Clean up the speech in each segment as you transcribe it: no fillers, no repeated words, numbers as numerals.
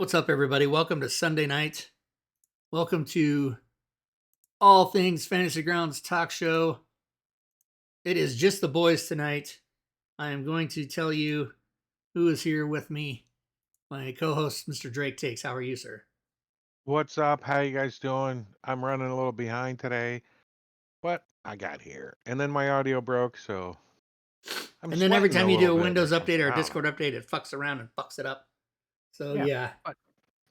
What's up, everybody? Welcome to Sunday night. Welcome to All Things Fantasy Grounds Talk Show. It is just the boys tonight. I am going to tell you who is here with me. My co-host, Mr. Drake Takes. How are you, sir? What's up? How you guys doing? I'm running a little behind today, but I got here. And then my audio broke, so I'm And then every sweating time a you do little a bit or Windows update something. or a I don't know. Discord update, it fucks around and fucks it up. So Yeah, yeah. but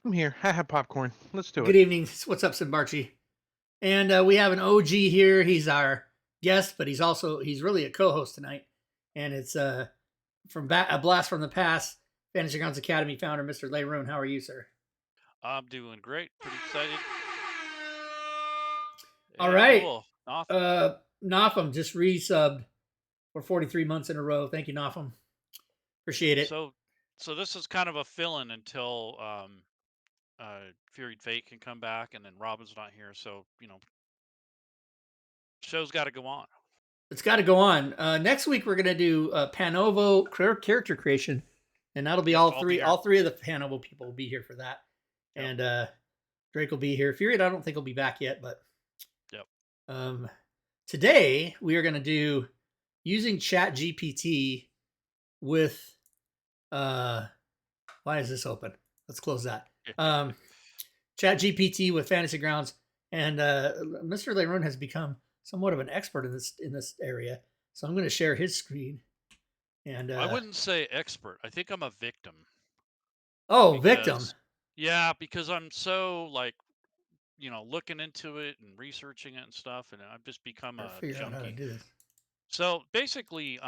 I'm here. I have popcorn. Let's do Good it. evening. What's up, Simbarchi? And we have an OG here. He's our guest, but he's really a co-host tonight. And it's from a blast from the past. Fantasy Grounds Academy founder, Mr. Leroon. How are you, sir? I'm doing great. Pretty excited. All Yeah, right. cool. Awesome. Nafum just resubbed for 43 months in a row. Thank you, Nafum. Appreciate it. So this is kind of a fill-in until Fury Fate can come back, and then Robin's not here. So show's got to go on. It's got to go on. Next week we're gonna do Panovo character creation, and that'll be Yep, all I'll be three. here. All three of the Panovo people will be here for that. Yep. And Drake will be here. Fury, I don't think he'll be back yet, but Yep. um, today we are gonna do using Chat GPT with why is this open? Let's close that. Chat GPT with Fantasy Grounds, and Mr. Leroon has become somewhat of an expert in this area. So I'm going to share his screen. And I wouldn't say expert. I think I'm a victim victim. because I'm so looking into it and researching it and stuff, and I've just become Gotta a figure out how to junkie. do this. So basically,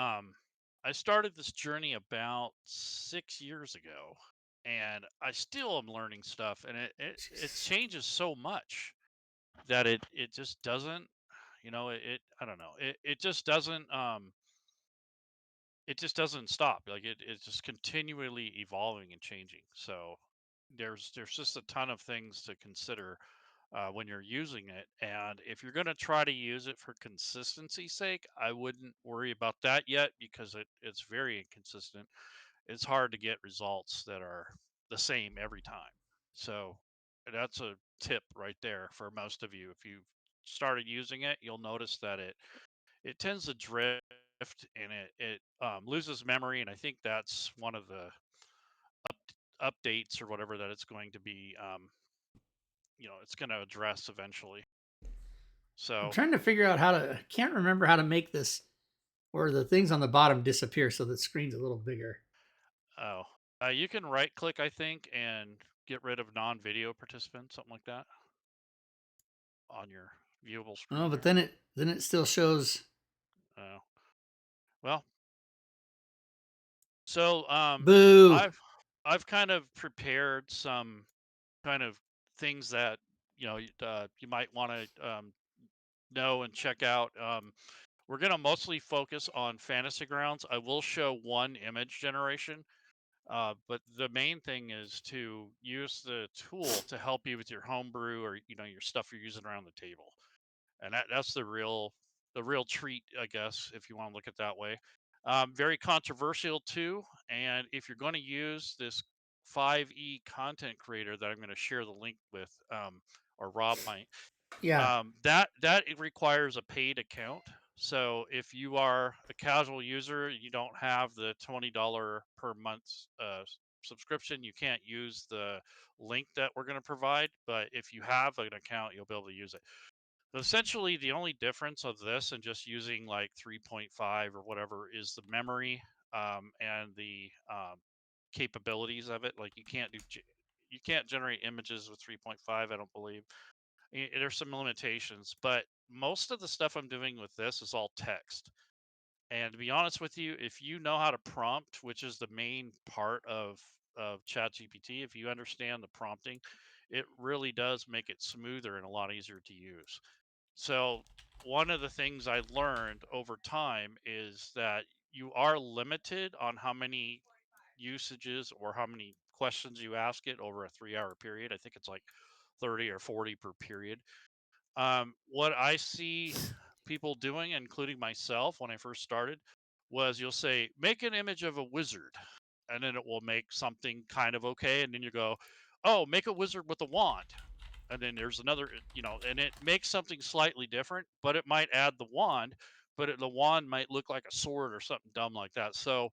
I started this journey about 6 years ago, and I still am learning stuff, and it Jesus. changes so much that it just doesn't, I don't know, it just doesn't stop. Like it's just continually evolving and changing. So there's just a ton of things to consider when you're using it. And if you're going to try to use it for consistency's sake, I wouldn't worry about that yet because it's very inconsistent. It's hard to get results that are the same every time. So that's a tip right there for most of you. If you've started using it, you'll notice that it tends to drift and it loses memory. And I think that's one of the updates or whatever that it's going to be. It's going to address eventually. I'm So, trying to figure out how to. I can't remember how to make this where the things on the bottom disappear so the screen's a little bigger. oh, you can right click, I think, and get rid of non-video participants, something like that, on your viewable Oh, screen but there. then it still shows. Oh, well, so Boo. I've I've kind of prepared some kind of things that you might want to know and check out. We're gonna mostly focus on fantasy grounds. I will show one image generation. But the main thing is to use the tool to help you with your homebrew or your stuff you're using around the table, and that's the real treat, I guess, if you want to look at it that way. Very controversial too, and if you're going to use this 5E content creator that I'm going to share the link with, or Rob might, Yeah. that it requires a paid account. So if you are a casual user, you don't have the $20 per month subscription, you can't use the link that we're going to provide. But if you have an account, you'll be able to use it. So essentially, the only difference of this and just using like 3.5 or whatever is the memory, and the capabilities of it. Like you can't generate images with 3.5, I don't believe. There's some limitations, but most of the stuff I'm doing with this is all text. And to be honest with you, if you know how to prompt, which is the main part of ChatGPT, if you understand the prompting, it really does make it smoother and a lot easier to use. So one of the things I learned over time is that you are limited on how many usages or how many questions you ask it over a 3 hour period. I think it's like 30 or 40 per period. What I see people doing, including myself when I first started, was you'll say, make an image of a wizard, and then it will make something kind of okay. And then you go, oh, make a wizard with a wand. And then there's another, and it makes something slightly different, but it might add the wand, but the wand might look like a sword or something dumb like that. So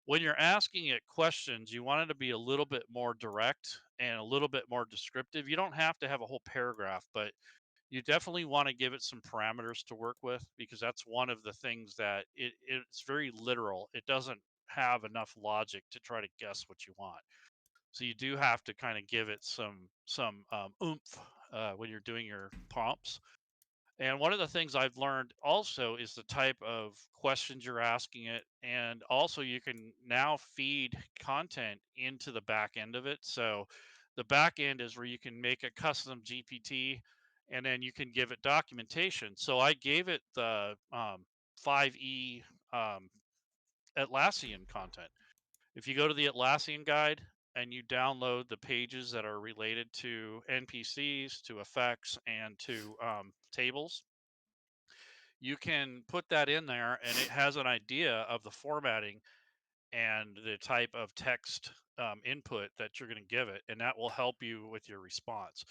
when you're asking it questions, you want it to be a little bit more direct and a little bit more descriptive. You don't have to have a whole paragraph, but you definitely want to give it some parameters to work with, because that's one of the things that it's very literal. It doesn't have enough logic to try to guess what you want. So you do have to kind of give it some oomph when you're doing your prompts. And one of the things I've learned also is the type of questions you're asking it. And also, you can now feed content into the back end of it. So, the back end is where you can make a custom GPT, and then you can give it documentation. So, I gave it the 5E Atlassian content. If you go to the Atlassian guide and you download the pages that are related to NPCs, to effects, and to tables, you can put that in there and it has an idea of the formatting and the type of text input that you're going to give it, and that will help you with your response.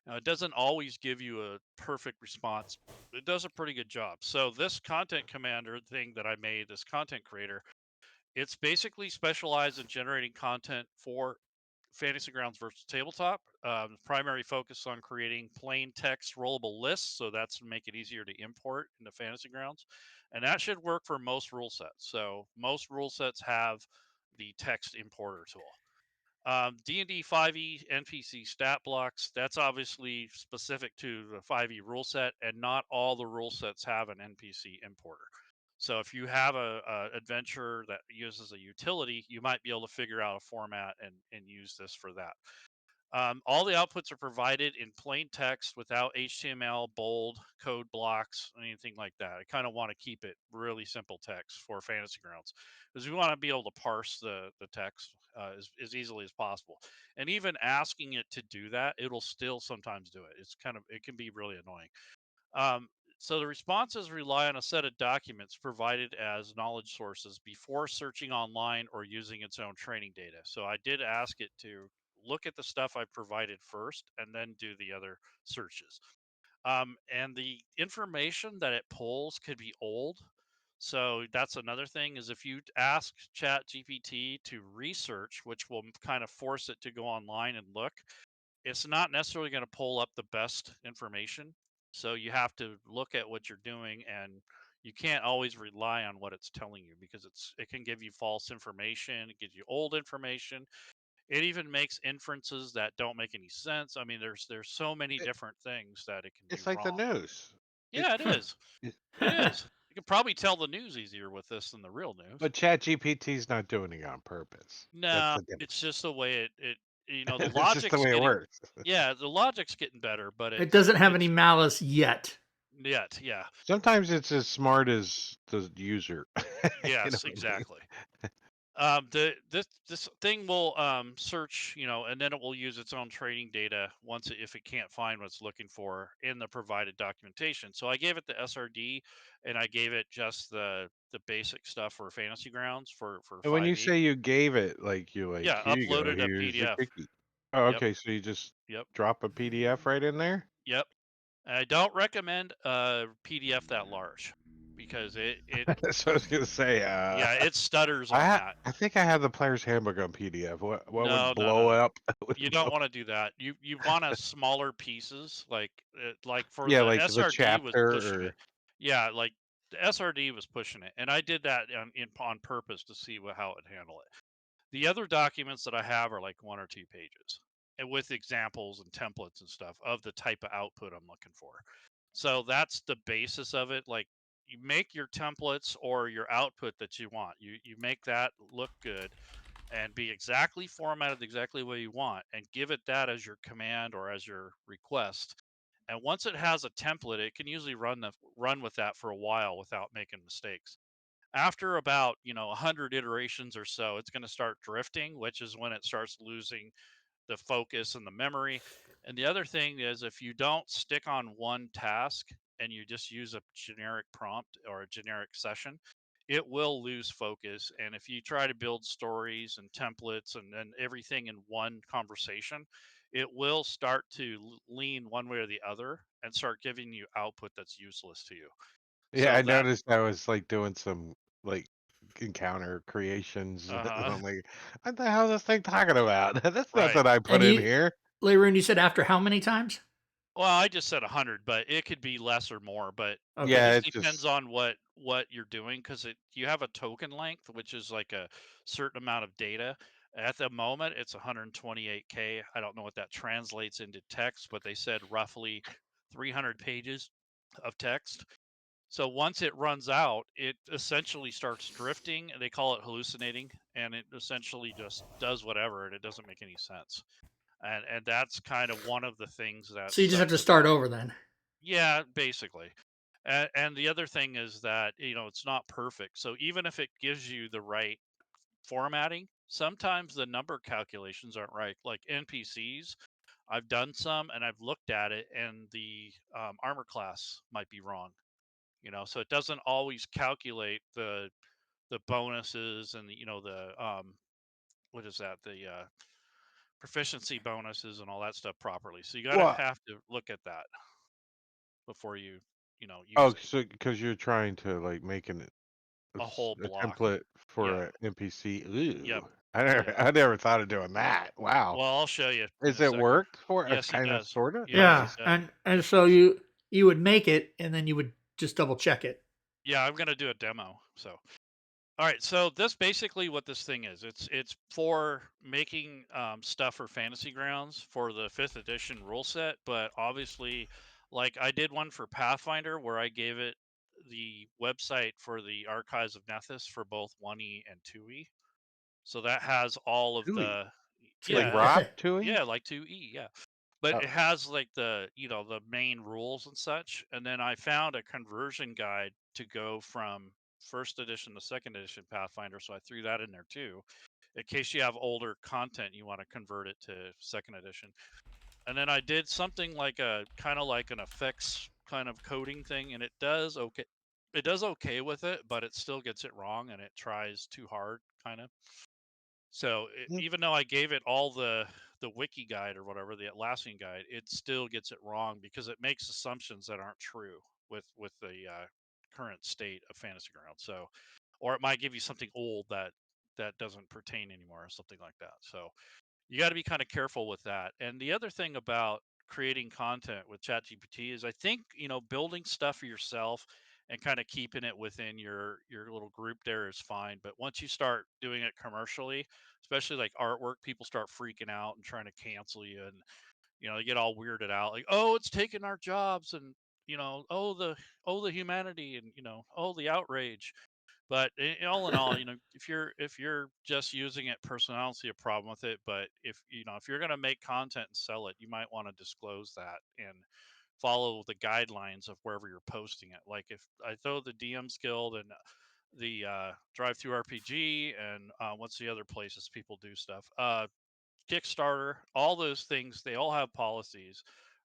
Now, it doesn't always give you a perfect response. It does a pretty good job. So this content commander thing that I made, this content creator, it's basically specialized in generating content for Fantasy Grounds versus Tabletop. Primary focus on creating plain text rollable lists, so that's to make it easier to import into Fantasy Grounds, and that should work for most rule sets. So most rule sets have the text importer tool. D&D 5e NPC stat blocks, that's obviously specific to the 5e rule set, and not all the rule sets have an NPC importer. So if you have a adventure that uses a utility, you might be able to figure out a format and use this for that. All the outputs are provided in plain text without HTML, bold, code blocks, anything like that. I kind of want to keep it really simple text for Fantasy Grounds, because we want to be able to parse the text as easily as possible. And even asking it to do that, it'll still sometimes do it. It can be really annoying. Um, so the responses rely on a set of documents provided as knowledge sources before searching online or using its own training data. So I did ask it to look at the stuff I provided first and then do the other searches. And the information that it pulls could be old. So that's another thing, is if you ask Chat GPT to research, which will kind of force it to go online and look, it's not necessarily going to pull up the best information. So you have to look at what you're doing, and you can't always rely on what it's telling you, because it can give you false information, it gives you old information. It even makes inferences that don't make any sense. I mean, there's so many It, different things that it can do it's like the wrong. news. It, Yeah, it is. it- It is. You can probably tell the news easier with this than the real news. but Chat GPT's not doing it on purpose. That's No, the it's difference. just the way the It's just the logic's way it getting, works. yeah, the logic's getting better, but It it's doesn't have any it's malice yet. yet, yeah. Sometimes it's as smart as the user. You know Yes, what I mean? exactly. This thing will search, and then it will use its own training data if it can't find what it's looking for in the provided documentation. So I gave it the SRD, and I gave it just the basic stuff for Fantasy Grounds for And when you 5e. say you gave it, Yeah, here you go, uploaded a here's your PDF. quickie. Oh, Yep, okay, so you just yep, drop a PDF right in there? yep. I don't recommend a PDF that large, because it That's what I was gonna say. yeah, it stutters on that. I think I have the player's handbook on PDF. What No, would no, blow no. up? Would You don't blow- want to do that. You want a smaller pieces, like for Yeah, the like the SRD was chapter pushing it. or Yeah, like the SRD was pushing it, and I did that on purpose to see how it would handle it. The other documents that I have are like 1 or 2 pages, and with examples and templates and stuff of the type of output I'm looking for. So that's the basis of it. Like, you make your templates or your output that you want. You make that look good and be exactly formatted exactly the way you want, and give it that as your command or as your request. And once it has a template, it can usually run with that for a while without making mistakes. After about 100 iterations or so, it's going to start drifting, which is when it starts losing the focus and the memory. And the other thing is, if you don't stick on one task and you just use a generic prompt or a generic session, it will lose focus. And if you try to build stories and templates and everything in one conversation, it will start to lean one way or the other and start giving you output that's useless to you. Yeah, So I that, noticed I was like doing some like encounter creations. And uh-huh, I'm like, what the hell is this thing talking about? That's right. nothing I put And in you, here. Leroon, you said after how many times? Well, I just said 100, but it could be less or more, but it Okay. Yeah, just it's depends just on what you're doing, because you have a token length, which is like a certain amount of data. At the moment, it's 128K. I don't know what that translates into text, but they said roughly 300 pages of text. So once it runs out, it essentially starts drifting, and they call it hallucinating, and it essentially just does whatever, and it doesn't make any sense. And that's kind of one of the things that So you just have to sucks start about. over then. Yeah, basically. And the other thing is that, it's not perfect. So even if it gives you the right formatting, sometimes the number calculations aren't right. Like NPCs, I've done some and I've looked at it, and the armor class might be wrong. So it doesn't always calculate the bonuses and the what is that, the proficiency bonuses and all that stuff properly. So you got to well, have to look at that before you use oh, it. so because you're trying to like make A whole a block. template for Yeah. an NPC. Yep. Ooh, Yep. I never thought of doing that. Wow, Well, I'll show you in is a it second. worked for Yes, he kind of does. sort of Yes, he Yeah, nice? does. and He so does. you would make it, and then you would just double check it. Yeah, I'm gonna do a demo. So, all right. So this basically what this thing is. It's for making stuff for Fantasy Grounds for the 5th edition rule set. But obviously, like I did one for Pathfinder where I gave it the website for the Archives of Nethys for both 1E and 2E. So that has all of Tui, the, like yeah, rock Tui. yeah, like 2E, yeah. But Oh, it has like the main rules and such. And then I found a conversion guide to go from 1st edition to 2nd edition Pathfinder, so I threw that in there too, in case you have older content you want to convert it to 2nd edition. And then I did something like a kind of like an effects kind of coding thing, and it does okay. It does okay with it, but it still gets it wrong, and it tries too hard, kind of. So mm, even though I gave it all the wiki guide or whatever, the Atlassian guide, it still gets it wrong because it makes assumptions that aren't true with the current state of Fantasy Ground. So, or it might give you something old that doesn't pertain anymore or something like that. So you got to be kind of careful with that. And the other thing about creating content with ChatGPT is I think, building stuff for yourself and kind of keeping it within your little group there is fine. But once you start doing it commercially, especially like artwork, people start freaking out and trying to cancel you, and they get all weirded out like, oh, it's taking our jobs, and oh the humanity, and oh the outrage. But all in all, if you're just using it personally, I don't see a problem with it. But if you're going to make content and sell it, you might want to disclose that and follow the guidelines of wherever you're posting it. Like if I throw the DMs Guild and the Drive Through RPG and what's the other places people do stuff, Kickstarter, all those things, they all have policies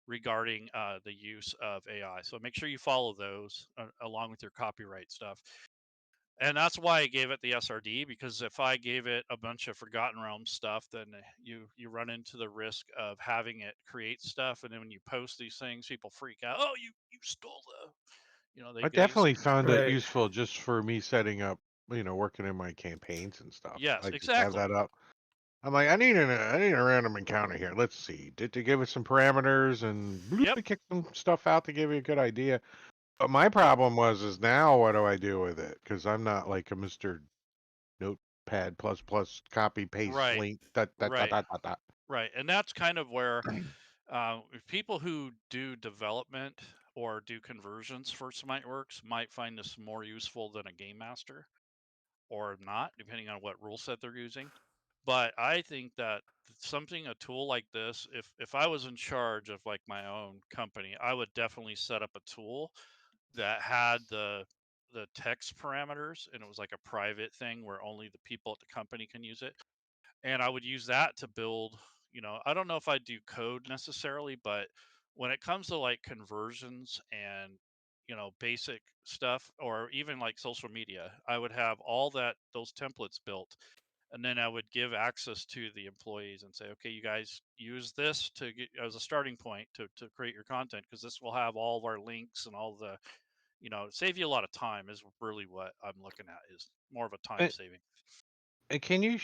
regarding the use of AI. So make sure you follow those along with your copyright stuff. And that's why I gave it the SRD, because if I gave it a bunch of Forgotten Realms stuff, then you run into the risk of having it create stuff, and then when you post these things, people freak out. Oh, you stole I they use. definitely found it Right. useful just for me setting up, working in my campaigns and stuff. Yes, I just have exactly. that up. I'm like, I need a random encounter here. Let's see. Did they give it some parameters and bloop, Yep. it kicked some stuff out to give you a good idea. But my problem is now what do I do with it? Because I'm not like a Mr. Notepad plus plus copy paste Right. link. Dot, dot, dot, Right. dot, dot, dot. Right. And that's kind of where people who do development or do conversions for SmiteWorks might find this more useful than a game master, or not, depending on what rule set they're using. But I think that a tool like this, if I was in charge of like my own company, I would definitely set up a tool that had the text parameters, and it was like a private thing where only the people at the company can use it. And I would use that to build, I don't know if I do code necessarily, but when it comes to like conversions and basic stuff, or even like social media, I would have all those templates built, and then I would give access to the employees and say, okay, you guys use this to get as a starting point to create your content, because this will have all of our links and all the, save you a lot of time is really what I'm looking at, is more of a time And, saving. and can you?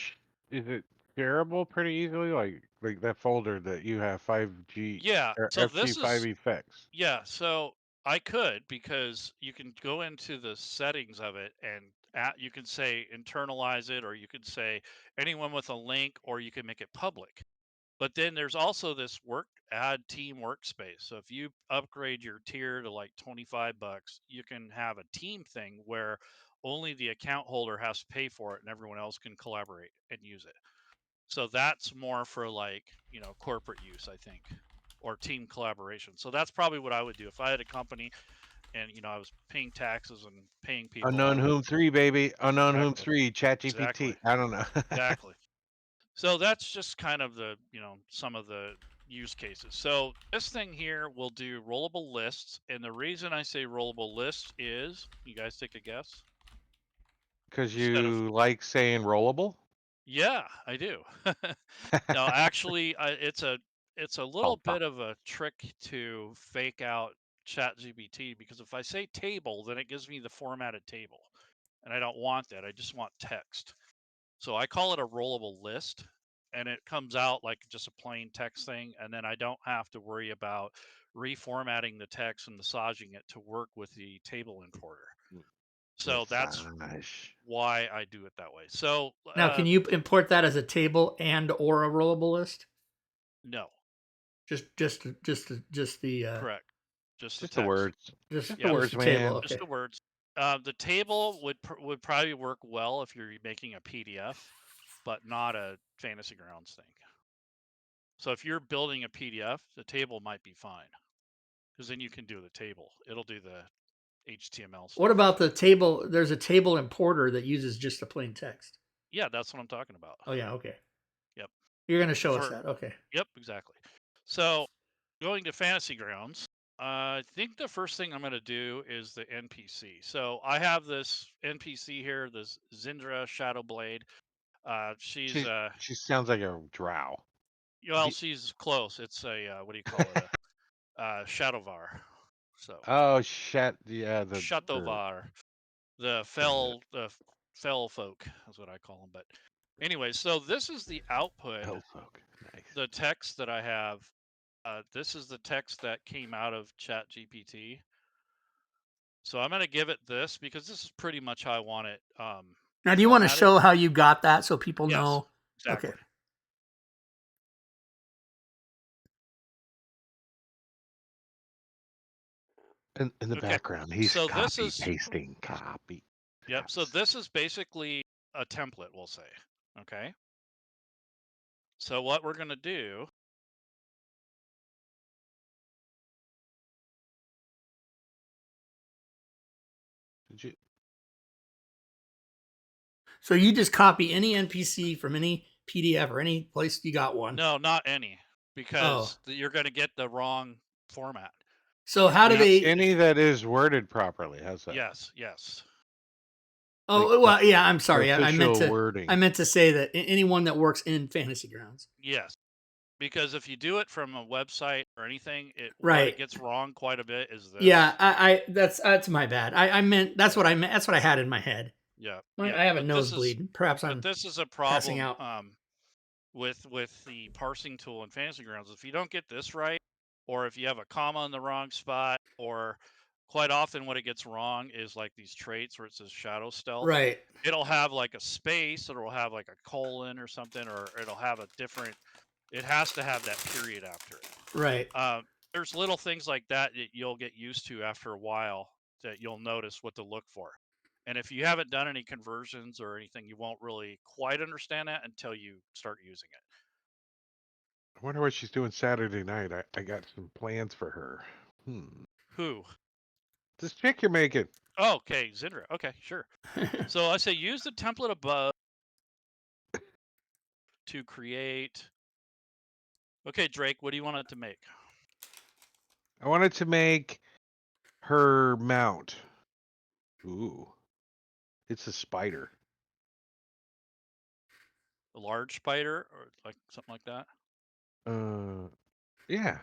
Is it shareable pretty easily? Like that folder that you have 5G Yeah. or So this FG5 is effects. Yeah, so I could, because you can go into the settings of it and you can say internalize it, or you could say anyone with a link, or you can make it public. But then there's also this add team workspace. So if you upgrade your tier to like $25, you can have a team thing where only the account holder has to pay for it and everyone else can collaborate and use it. So that's more for like, corporate use, I think, or team collaboration. So that's probably what I would do if I had a company and, I was paying taxes and paying people. I Unknown would Whom 3, baby. Unknown Whom exactly, 3. exactly, ChatGPT. I don't know. exactly. So that's just kind of the, some of the use cases. So this thing here will do rollable lists. And the reason I say rollable lists is, you guys take a guess? Because Instead of, you like saying rollable? yeah, I do. No, actually, it's a little Alpha. bit of a trick to fake out ChatGPT, because if I say table, then it gives me the formatted table, and I don't want that. I just want text. So I call it a rollable list, and it comes out like just a plain text thing, and then I don't have to worry about reformatting the text and massaging it to work with the table importer. So that's Massage. why I do it that way. So Now, can you import that as a table and or a rollable list? no, Just the correct, just the Just the text. words. just Just the Yep, just words, the table. man. just Okay. the words. The table would probably work well if you're making a PDF, but not a Fantasy Grounds thing. So if you're building a PDF, the table might be fine, because then you can do the table. It'll do the HTML What stuff. about the table? There's a table importer that uses just the plain text. Yeah, that's what I'm talking about. Oh yeah, okay. Yep. You're gonna show us For that. Okay. Yep, exactly. So going to Fantasy Grounds, I think the first thing I'm going to do is the NPC. So I have this NPC here, this Zindra Shadowblade. She's She she sounds like a drow. well, she's close. It's a what do you call it? A Shadowvar. So Oh shit! Yeah, the Shatovar, yeah, the fell folk is what I call them. But anyway, so this is the output, elf folk. Nice. the text that I have. This is the text that came out of ChatGPT. So I'm going to give it this, because this is pretty much how I want it Now, do you want to formatted. show how you got that so people Yes, know? Okay. exactly. In the Okay. background, he's So this copy is pasting. Copy. Yep. So this is basically a template, we'll say. Okay. So what we're going to do, Did you? So you just copy any NPC from any PDF or any place you got one. no, not any, Oh. because you're going to get the wrong format. So how do they? Any that is worded properly. How's that? Yes, yes. Like Oh well, yeah. I'm the sorry. official I wording. meant to say that anyone that works in Fantasy Grounds. Yes. Because if you do it from a website or anything, what it Right. gets wrong quite a bit is Yeah. this. I that's my bad. I meant that's what I meant. That's what I had in my head. Yeah, I have a nosebleed. Perhaps but I'm this is a passing problem out. with the parsing tool in Fantasy Grounds. If you don't get this right, or if you have a comma in the wrong spot, or quite often what it gets wrong is like these traits where it says shadow stealth. Right. It'll have like a space, or it'll have like a colon or something, or it'll have a different. It has to have that period after it. Right. There's little things like that that you'll get used to after a while, that you'll notice what to look for. And if you haven't done any conversions or anything, you won't really quite understand that until you start using it. I wonder what she's doing Saturday night. I got some plans for her. Who? This chick you're making. Oh, okay, Zindra. Okay, sure. So I say use the template above to create. Okay, Drake, what do you want it to make? I wanted to make her mount. Ooh. It's a spider. A large spider or like something like that? Yeah.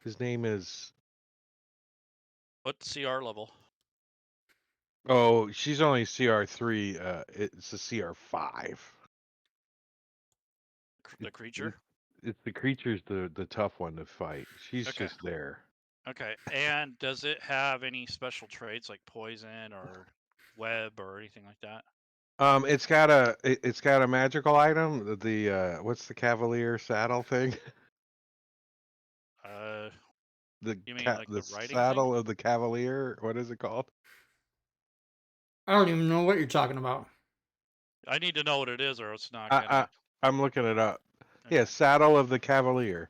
His name is. What CR level? Oh, she's only CR3. It's a CR5. The creature? It's the creature's the tough one to fight. She's Okay. just there. Okay. And does it have any special traits like poison or web or anything like that? It's got a magical item. The what's the Cavalier saddle thing? Uh, The you mean like the the writing thing? saddle of the Cavalier. What is it called? I don't even know what you're talking about. I need to know what it is, or it's not I, gonna. I'm looking it up. Okay. Yeah, saddle of the Cavalier.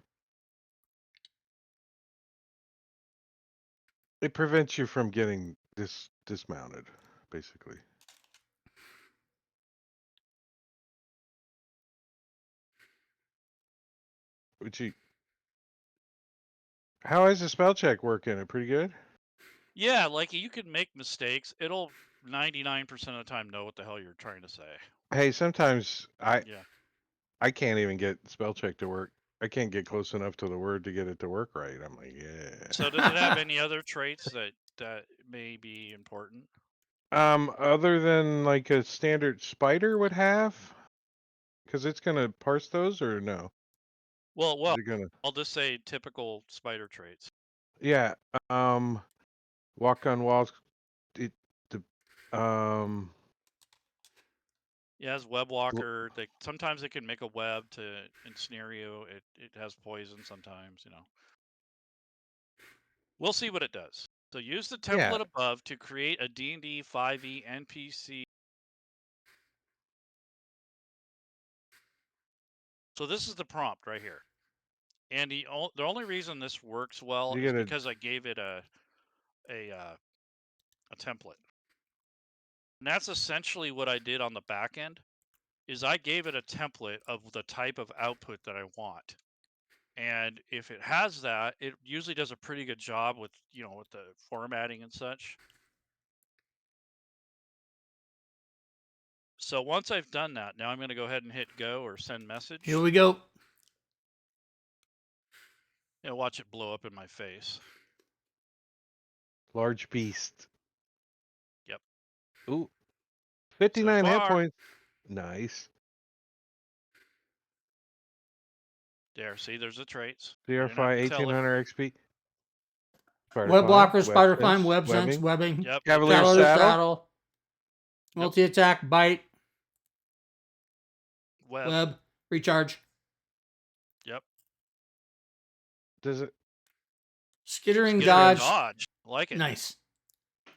It prevents you from getting dismounted, basically. Which you, how is the spell check working? It pretty good. Yeah, like you can make mistakes. It'll 99% of the time know what the hell you're trying to say. Hey, sometimes Yeah. I can't even get spell check to work. I can't get close enough to the word to get it to work right. I'm like, yeah. So does it have any other traits that may be important? Other than like a standard spider would have, because it's gonna parse those or no? Is Well, it gonna? I'll just say typical spider traits. Yeah. Um, walk on walls. It the It has web walker. Sometimes it can make a web to ensnare you. It has poison sometimes, you know. We'll see what it does. So use the yeah. template above to create a D&D 5e NPC. So this is the prompt right here. And the only reason this works well You is gotta. because I gave it a template. And that's essentially what I did on the back end is I gave it a template of the type of output that I want. And if it has that, it usually does a pretty good job with, with the formatting and such. So once I've done that, now I'm going to go ahead and hit go or send message. Here we go. Watch it blow up in my face. Large beast. Yep. Ooh, So 59 hit far, points. Nice. there. See, there's the traits. You didn't have CR5 to tell it. 1800 XP. Spider Web climb, blocker, web spider climb, sense, web sense, webbing, webbing, Yep. Cavalier Cavalier saddle. saddle, Yep. multi attack, bite, Web. web, recharge, Yep. Does it? skittering, Skittering dodge. dodge. I like it. Nice.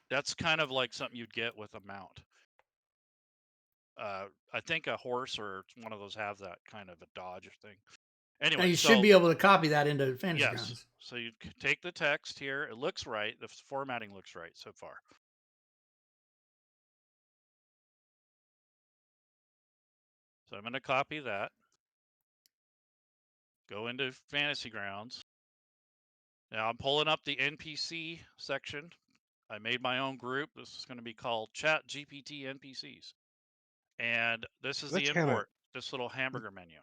That's kind of like something you'd get with a mount. I think a horse or one of those have that kind of a dodge thing. Now Anyway, you should so be able to copy that into Fantasy yes, Grounds. so you take the text here. It looks right. The formatting looks right so far. So I'm going to copy that. Go into Fantasy Grounds. Now I'm pulling up the NPC section. I made my own group. This is going to be called Chat GPT NPCs. And this is the That's kind of import, this little hamburger menu.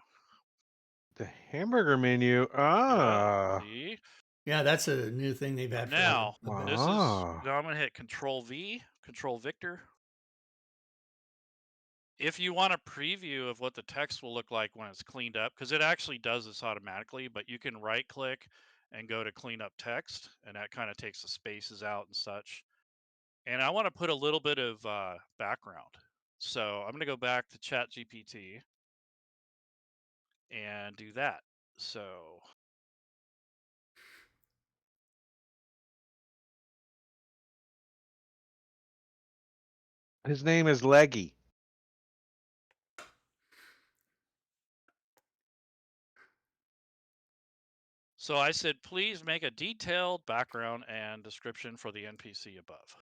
the hamburger menu. Yeah, Ah. see? Yeah, that's a new thing they've had for Now, a bit. now I'm going to hit Control V, Control Victor. If you want a preview of what the text will look like when it's cleaned up, because it actually does this automatically, but you can right click and go to clean up text, and that kind of takes the spaces out and such. And I want to put a little bit of background. So I'm going to go back to Chat GPT and do that. So His name is Leggy. So I said, please make a detailed background and description for the NPC above.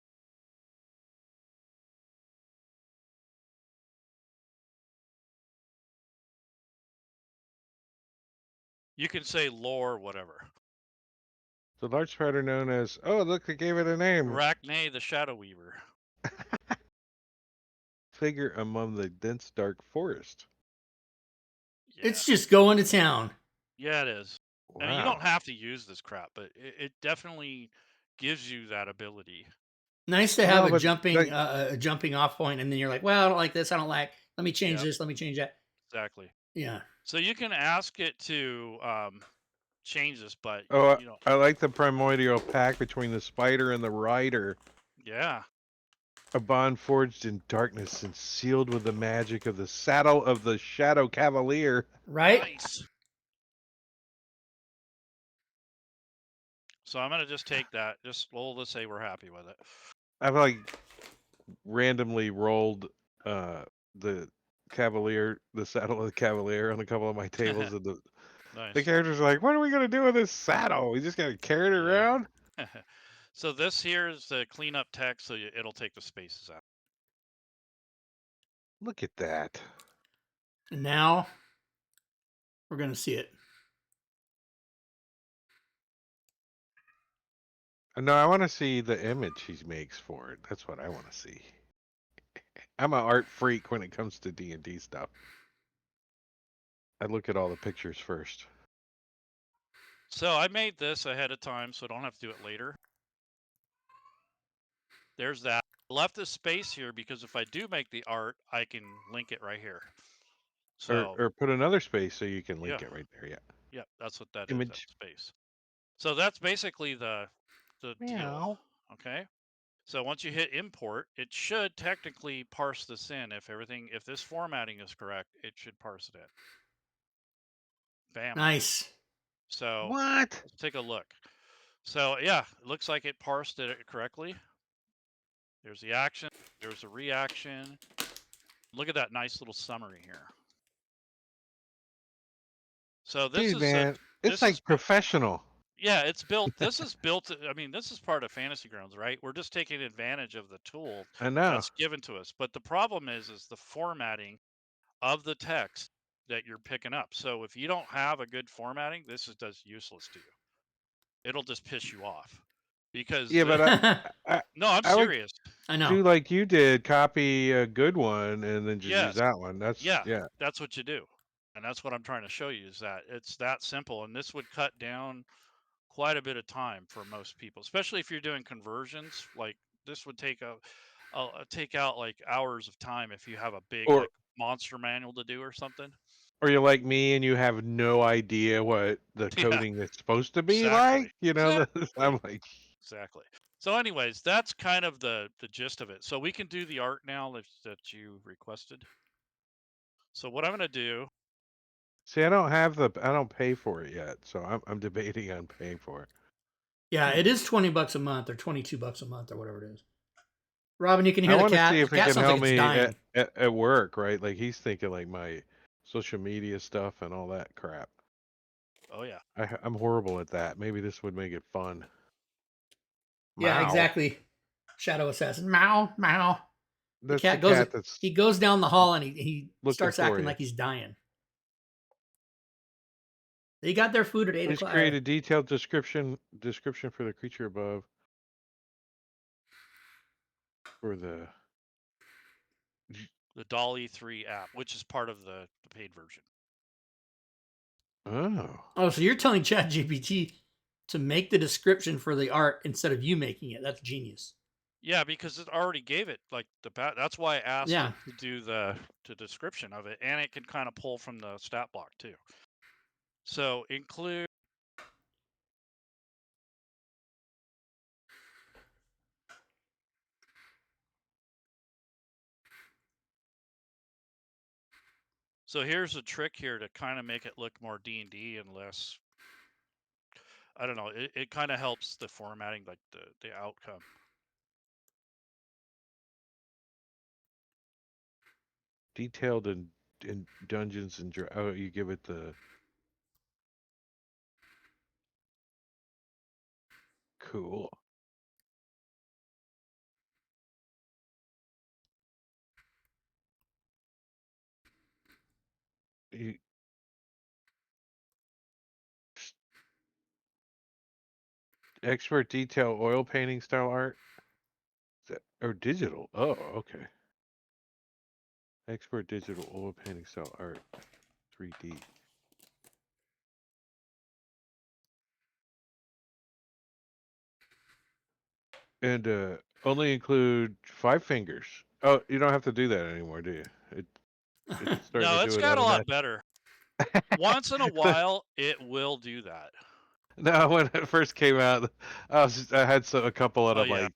You can say lore, whatever. The large spider known as, oh, look, they gave it a name. Arachne the Shadow Weaver. Figure among the dense dark forest. Yeah. It's just going to town. Yeah, it is. I mean, you don't have to use this crap, but it definitely gives you that ability. Nice to have Well, a but jumping off point, and then you're like, well, I don't like this. I don't like. Let me change Yep, this. Let me change that. exactly. Yeah. So you can ask it to change this, but oh, you know, I like the primordial pact between the spider and the rider. yeah, A bond forged in darkness and sealed with the magic of the saddle of the Shadow Cavalier. Right. nice. So I'm gonna just take that. Just well, let's say we're happy with it. I've like randomly rolled the Cavalier, the saddle of the Cavalier on a couple of my tables, and the Nice. characters are like, "What are we gonna do with this saddle? We just gotta carry it Yeah. around." So this here is the cleanup text, so it'll take the spaces out. Look at that. And now we're gonna see it. No, I want to see the image he makes for it. That's what I want to see. I'm an art freak when it comes to D&D stuff. I look at all the pictures first. So I made this ahead of time, so I don't have to do it later. There's that. I left this space here because if I do make the art, I can link it right here. So Or put another space so you can link yeah, it right there. Yeah. yeah, that's what that is. That Image. space. So that's basically the deal. Meow. Okay. So once you hit import, it should technically parse this in. If this formatting is correct, it should parse it in. Bam. Nice. So What? let's take a look. So yeah, it looks like it parsed it correctly. There's the action. There's a reaction. Look at that nice little summary here. So this Dude, is man, it's this is like professional. yeah, it's built. This is built. I mean, this is part of Fantasy Grounds, right? We're just taking advantage of the tool I know. that's given to us. But the problem is the formatting of the text that you're picking up. So if you don't have a good formatting, this is just useless to you. It'll just piss you off because Yeah, the but I, no, I'm I would serious. I know. do like you did, copy a good one and then just use Yes, that one. That's yeah, yeah. that's what you do, and that's what I'm trying to show you is that it's that simple, and this would cut down quite a bit of time for most people, especially if you're doing conversions. Like this would take out like hours of time if you have a big Or like monster manual to do or something. or you're like me and you have no idea what the Yeah, coding is supposed to be exactly, like. You know, exactly, I'm like, exactly. So, anyways, that's kind of the gist of it. So we can do the art now that you requested. So what I'm gonna do, see, I don't pay for it yet, so I'm debating on paying for it. Yeah, it is $20 a month or $22 a month or whatever it is. Robin, you can I hear the want to see cat. The if it cat can sounds like help it's me dying. at work, right? Like he's thinking like my social media stuff and all that crap. oh yeah, I'm horrible at that. Maybe this would make it fun. Yeah, Meow. exactly. Shadow assassin. Meow, meow. The That's the cat goes. cat that's He goes down the hall and he looking starts for acting you. like he's dying. They got their food at 8 Please o'clock. create a detailed description for the creature above for the the Dolly 3 app, which is part of the paid version. oh. Oh, so you're telling ChatGPT to make the description for the art instead of you making it? That's genius. Yeah, because it already gave it like that's why I asked Yeah. it to do the description of it, and it can kind of pull from the stat block too. So include. So here's a trick here to kind of make it look more D&D and less. I don't know. It kind of helps the formatting, like the outcome. Detailed in Dungeons and oh, you give it the cool. You, Expert detail oil painting style art. Or digital. Oh, okay. Expert digital oil painting style art. 3D. And only include 5 fingers. Oh, you don't have to do that anymore, do you? It's starting to No, it's do it got a lot automatically. better. Once in a while, it will do that. No, when it first came out, I had a couple, and Oh I'm yeah, like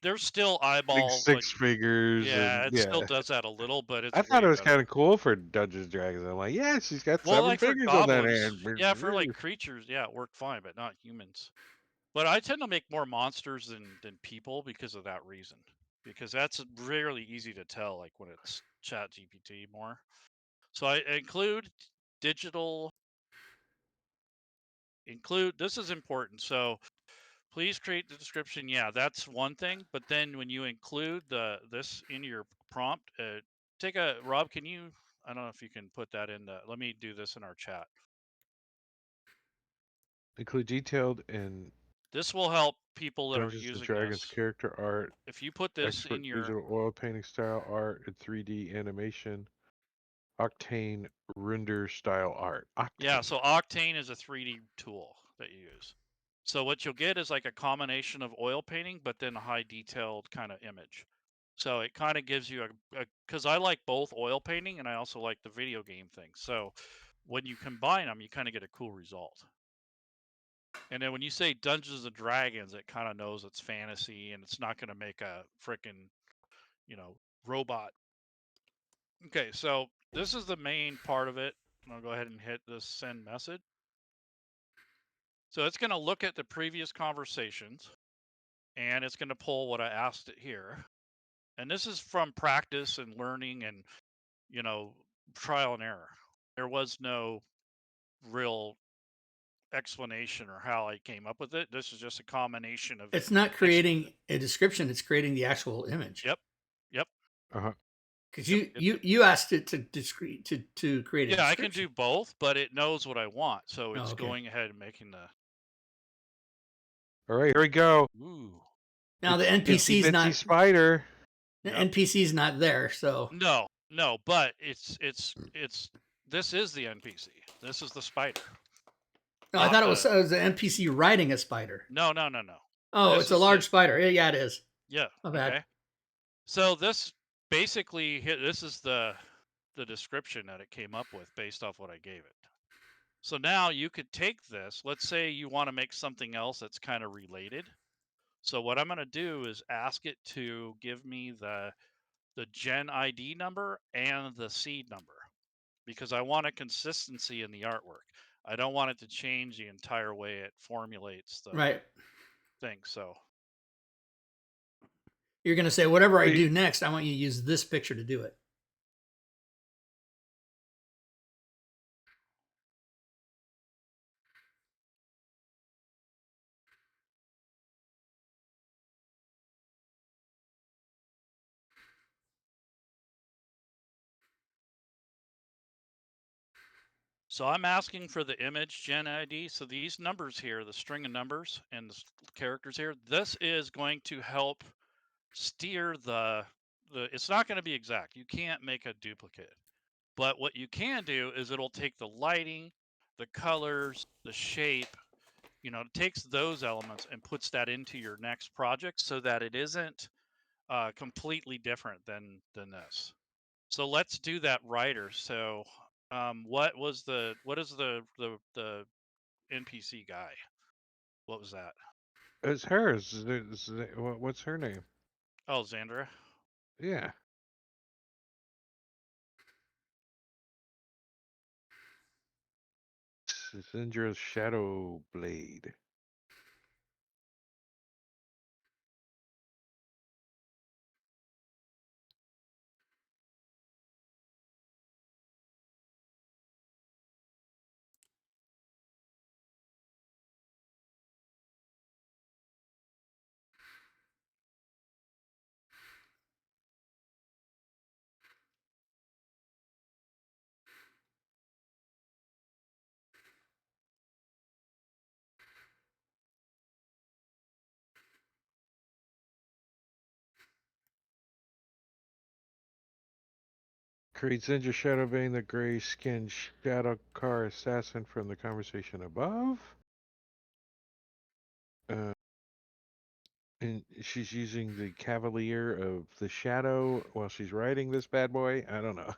there's still six eyeball like six figures, yeah, and it still yeah. does that a little, but it's I thought way it was better. kind of cool for Dungeons and Dragons. I'm like, yeah, she's got Well, 7 like for fingers on that goblins, hand. yeah, for like creatures, yeah, it worked fine, but not humans. But I tend to make more monsters than people because of that reason. Because that's rarely easy to tell, like when it's Chat GPT more. So I include digital include this is important. So please create the description. Yeah, that's one thing. But then when you include this in your prompt, take a Rob. Can you? I don't know if you can put that in the. Let me do this in our chat. Include detailed and This will help people that are Dungeons and using Dragons this. character art, If you put this in expert your digital oil painting style art, and 3D animation, Octane render style art. yeah, Octane. so Octane is a 3D tool that you use. So what you'll get is like a combination of oil painting, but then a high detailed kind of image. So it kind of gives you because I like both oil painting and I also like the video game thing. So when you combine them, you kind of get a cool result. And then when you say Dungeons and Dragons, it kind of knows it's fantasy and it's not going to make a freaking, robot. Okay, so this is the main part of it. I'll go ahead and hit this send message. So it's going to look at the previous conversations and it's going to pull what I asked it here. And this is from practice and learning and, you know, trial and error. There was no real explanation or how I came up with it. This is just a combination of It's not ex- creating a description; it's creating the actual image. yep, yep, Uh-huh. Because yep. you asked it to discrete to create a Yeah, I can do description. both, but it knows what I want. So Oh, it's okay. going ahead and making the All right, here we go. ooh. Now the It's Itsy NPC's Bitsy not Spider. the Yep. NPC's not there, so No, no, but it's this is the NPC. This is the spider. no, I Not thought the it was the NPC riding a spider. no, no, no, no. Oh, This it's a is large the spider. Yeah, it is. yeah, My bad. okay. So this basically this is the description that it came up with based off what I gave it. So now you could take this, let's say you want to make something else that's kind of related. So what I'm going to do is ask it to give me the gen ID number and the seed number because I want a consistency in the artwork. I don't want it to change the entire way it formulates the Right. thing. So You're gonna say whatever I Wait, do next, I want you to use this picture to do it. So I'm asking for the image gen ID. So these numbers here, the string of numbers and the characters here, this is going to help steer the it's not going to be exact. You can't make a duplicate. But what you can do is it'll take the lighting, the colors, the shape, it takes those elements and puts that into your next project so that it isn't completely different than this. So let's do that writer. So what is the NPC guy? What was that? it's hers. What's her name? Oh, Xandra. Yeah. Syndra's Shadow Blade. Creates Ninja Shadow Bane, the gray skinned shadow car assassin from the conversation above. And she's using the Cavalier of the Shadow while she's riding this bad boy. I don't know.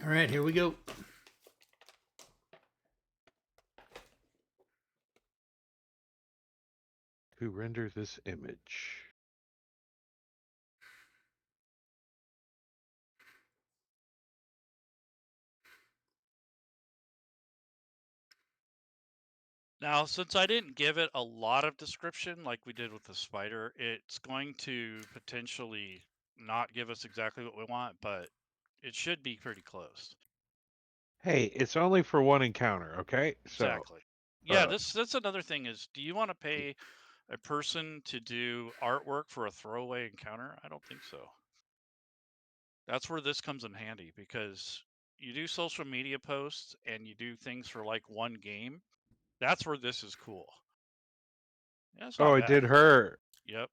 All right, here we go. To render this image. Now, since I didn't give it a lot of description like we did with the spider, it's going to potentially not give us exactly what we want, but it should be pretty close. Hey, it's only for one encounter, okay? So, Exactly. Yeah, that's another thing is, do you want to pay a person to do artwork for a throwaway encounter? I don't think so. That's where this comes in handy because you do social media posts and you do things for like one game. That's where this is cool. Yeah, it's oh, not it did bad. her. Yep.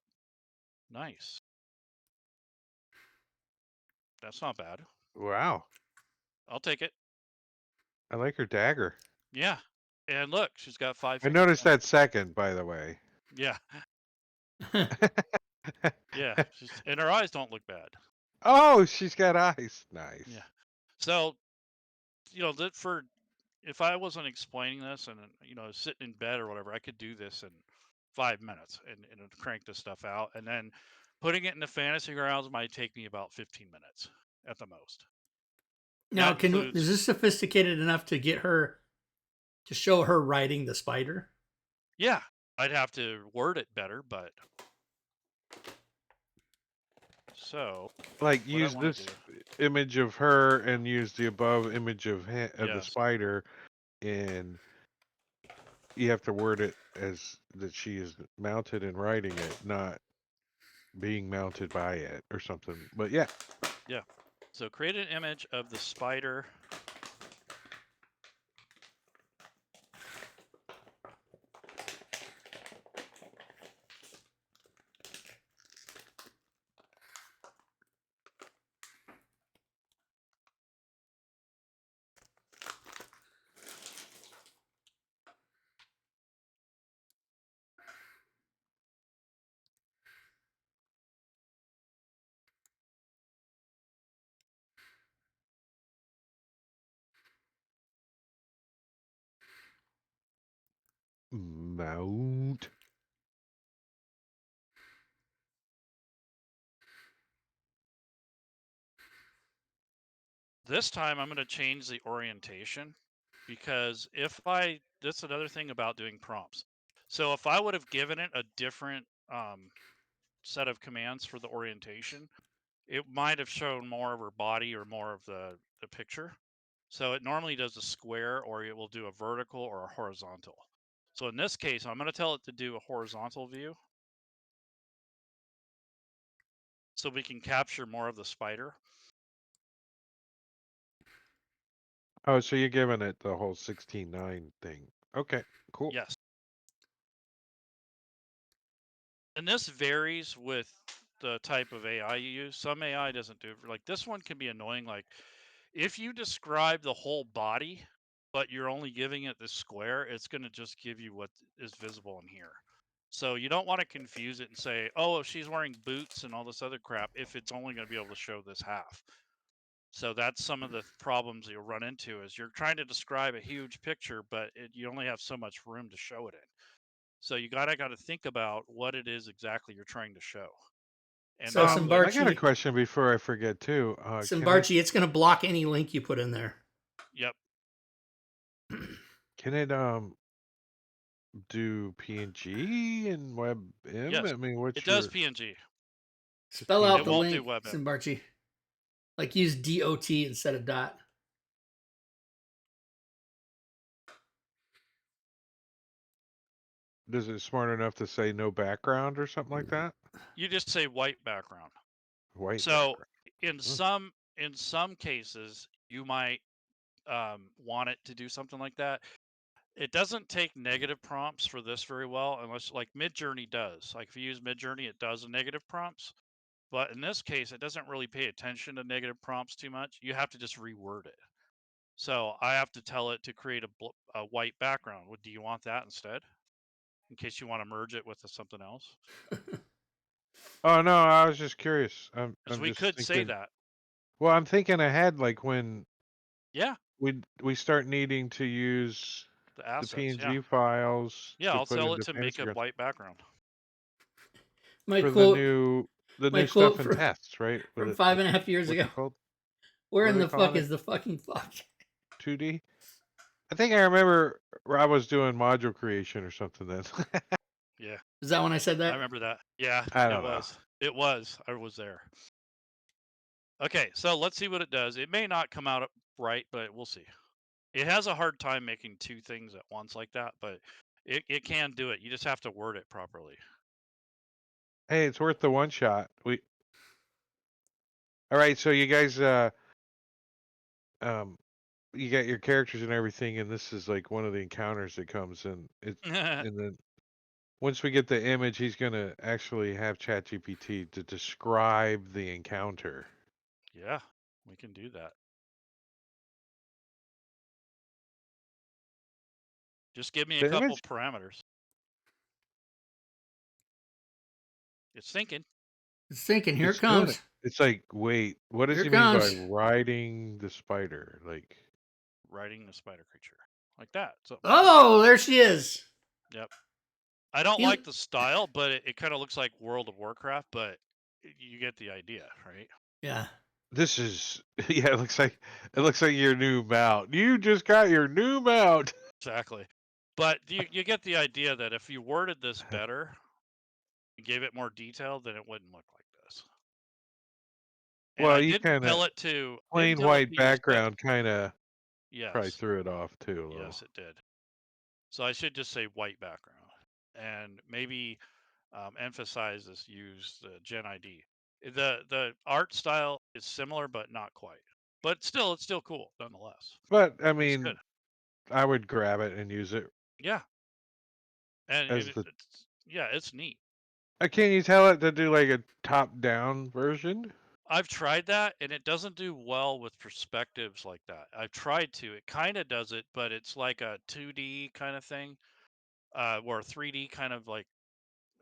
Nice. That's not bad. Wow. I'll take it. I like her dagger. Yeah. And look, she's got 5 I fingers noticed now. that second, by the way. Yeah. Yeah. And her eyes don't look bad. Oh, she's got eyes. Nice. Yeah. So, for if I wasn't explaining this and sitting in bed or whatever, I could do this in 5 minutes and crank this stuff out. And then putting it into fantasy grounds might take me about 15 minutes at the most. Now, That is includes, this sophisticated enough to get her to show her riding the spider? yeah, I'd have to word it better, but so Like, what I use want to this do, image of her and use the above image of the yes, spider, and you have to word it as that she is mounted and riding it, not being mounted by it or something. But yeah. yeah. So create an image of the spider. Mount. This time I'm going to change the orientation because that's another thing about doing prompts. So if I would have given it a different set of commands for the orientation, it might have shown more of her body or more of the picture. So it normally does a square or it will do a vertical or a horizontal. So in this case, I'm going to tell it to do a horizontal view so we can capture more of the spider. Oh, so you're giving it the whole 16:9 thing. Okay, cool. Yes. And this varies with the type of AI you use. Some AI doesn't do it. Like this one can be annoying. Like if you describe the whole body, but you're only giving it the square, it's going to just give you what is visible in here. So you don't want to confuse it and say, oh, if she's wearing boots and all this other crap, if it's only going to be able to show this half. So that's some of the problems you'll run into is you're trying to describe a huge picture, but you only have so much room to show it in. So you gotta think about what it is exactly you're trying to show. And So that's what I got a Simbarchi, question before I forget too. it's going to block any link you put in there. yep. Can it do PNG and WebM? Yes. I mean, It what's does your PNG. just Spell out It the PNG? won't do link, WebM. Simbarchi. Like use DOT instead of dot. Does it smart enough to say no background or something like that? You just say white background. White So background. in Hmm. some cases you might want it to do something like that. It doesn't take negative prompts for this very well, unless like Midjourney does. Like if you use Midjourney, it does negative prompts. But in this case, it doesn't really pay attention to negative prompts too much. You have to just reword it. So I have to tell it to create a white background. Do you want that instead? In case you want to merge it with something else. Oh no, I was just curious. Because I'm we just could say thinking. that. Well, I'm thinking ahead, like when Yeah, we start needing to use the the assets. Yeah. PNG files Yeah, to I'll put tell it into to make a Fantasygrounds white background. My for the quote, new stuff in tests, right? With from it, 5.5 years what's ago. it called? Where What in are they the fuck calling is it? the fucking fuck? 2D. I think I remember Rob was doing module creation or something then. Yeah, Is that when I said I that? remember that. Yeah, I it don't know. was. It was. I was there. Okay, so let's see what it does. It may not come out right, but we'll see. It has a hard time making two things at once like that, but it can do it. You just have to word it properly. Hey, it's worth the one shot. All right, so you guys um you got your characters and everything, and this is like one of the encounters that comes in. And then once we get the image, he's gonna actually have ChatGPT to describe the encounter. Yeah, we can do that. Just give me a The couple image, parameters. It's thinking. It's thinking. Here it it's doing it. comes. It's like, wait, what Here does it he mean by comes. riding the spider? Like, Riding the spider creature. Like that. Something like that. Oh, there she is. Yep. I don't He, like the style, but it kind of looks like World of Warcraft, but you get the idea, right? yeah. this is yeah, it looks like your new mount. You just got your new mount. Exactly. But you get the idea that if you worded this better and gave it more detail, then it wouldn't look like this. And Well, I you didn't kind of tell it to plain white use that. background kind of probably Yes. threw it off too a little. Yes, it did. So I should just say white background and maybe emphasize this use the Gen ID. The art style is similar, but not quite. But still, it's still cool nonetheless. But I It's good. mean, I would grab it and use it Yeah, and as the. it's neat. Can't you tell it to do like a top-down version? I've tried that, and it doesn't do well with perspectives like that. I've tried to. It kind of does it, but it's like a 2D kind of thing, or 3D kind of like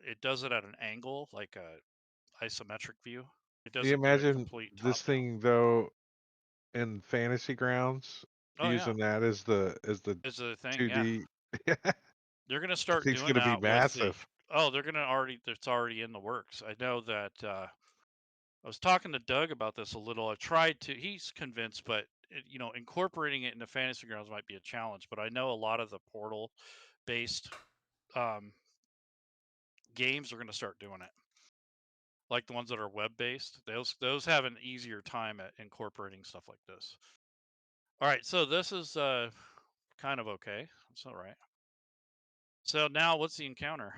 it does it at an angle, like a isometric view. It Do you doesn't do it imagine complete this top down. thing though in Fantasy Grounds Oh yeah, using that as the is a thing. Yeah, 2D? I they're gonna start think it's doing gonna be that with the. massive. Oh, they're gonna already. It's already in the works. I know that. I was talking to Doug about this a little. I've tried to. He's convinced, but incorporating it into Fantasy Grounds might be a challenge. But I know a lot of the portal-based um, games are going to start doing it, like the ones that are web-based. Those have an easier time at incorporating stuff like this. All right, so this is kind of okay. It's all right. So now, what's the encounter?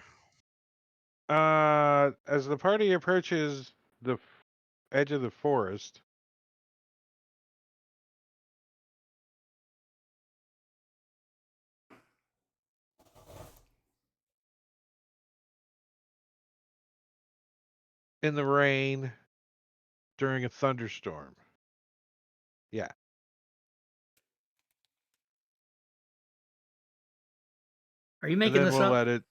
As the party approaches the edge of the forest, in the rain during a thunderstorm. Yeah. Are you And making then this we'll up? let it.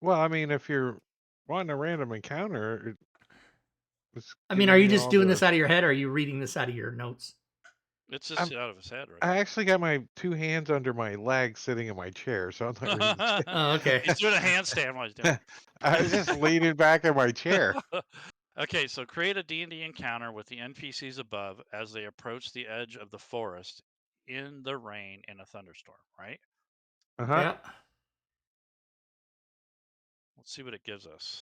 Well, I mean, if you're wanting a random encounter, it's I mean, are giving you you just all doing the. this out of your head, or are you reading this out of your notes? It's just I'm, out of his head right I actually got my two hands under my legs sitting in my chair, so I'm not reading shit. now. Oh, okay. He's doing a handstand while he's doing I was just leaning back in my chair. it. Okay, so create a D&D encounter with the NPCs above as they approach the edge of the forest in the rain in a thunderstorm, right? Uh huh. Yeah. Let's see what it gives us.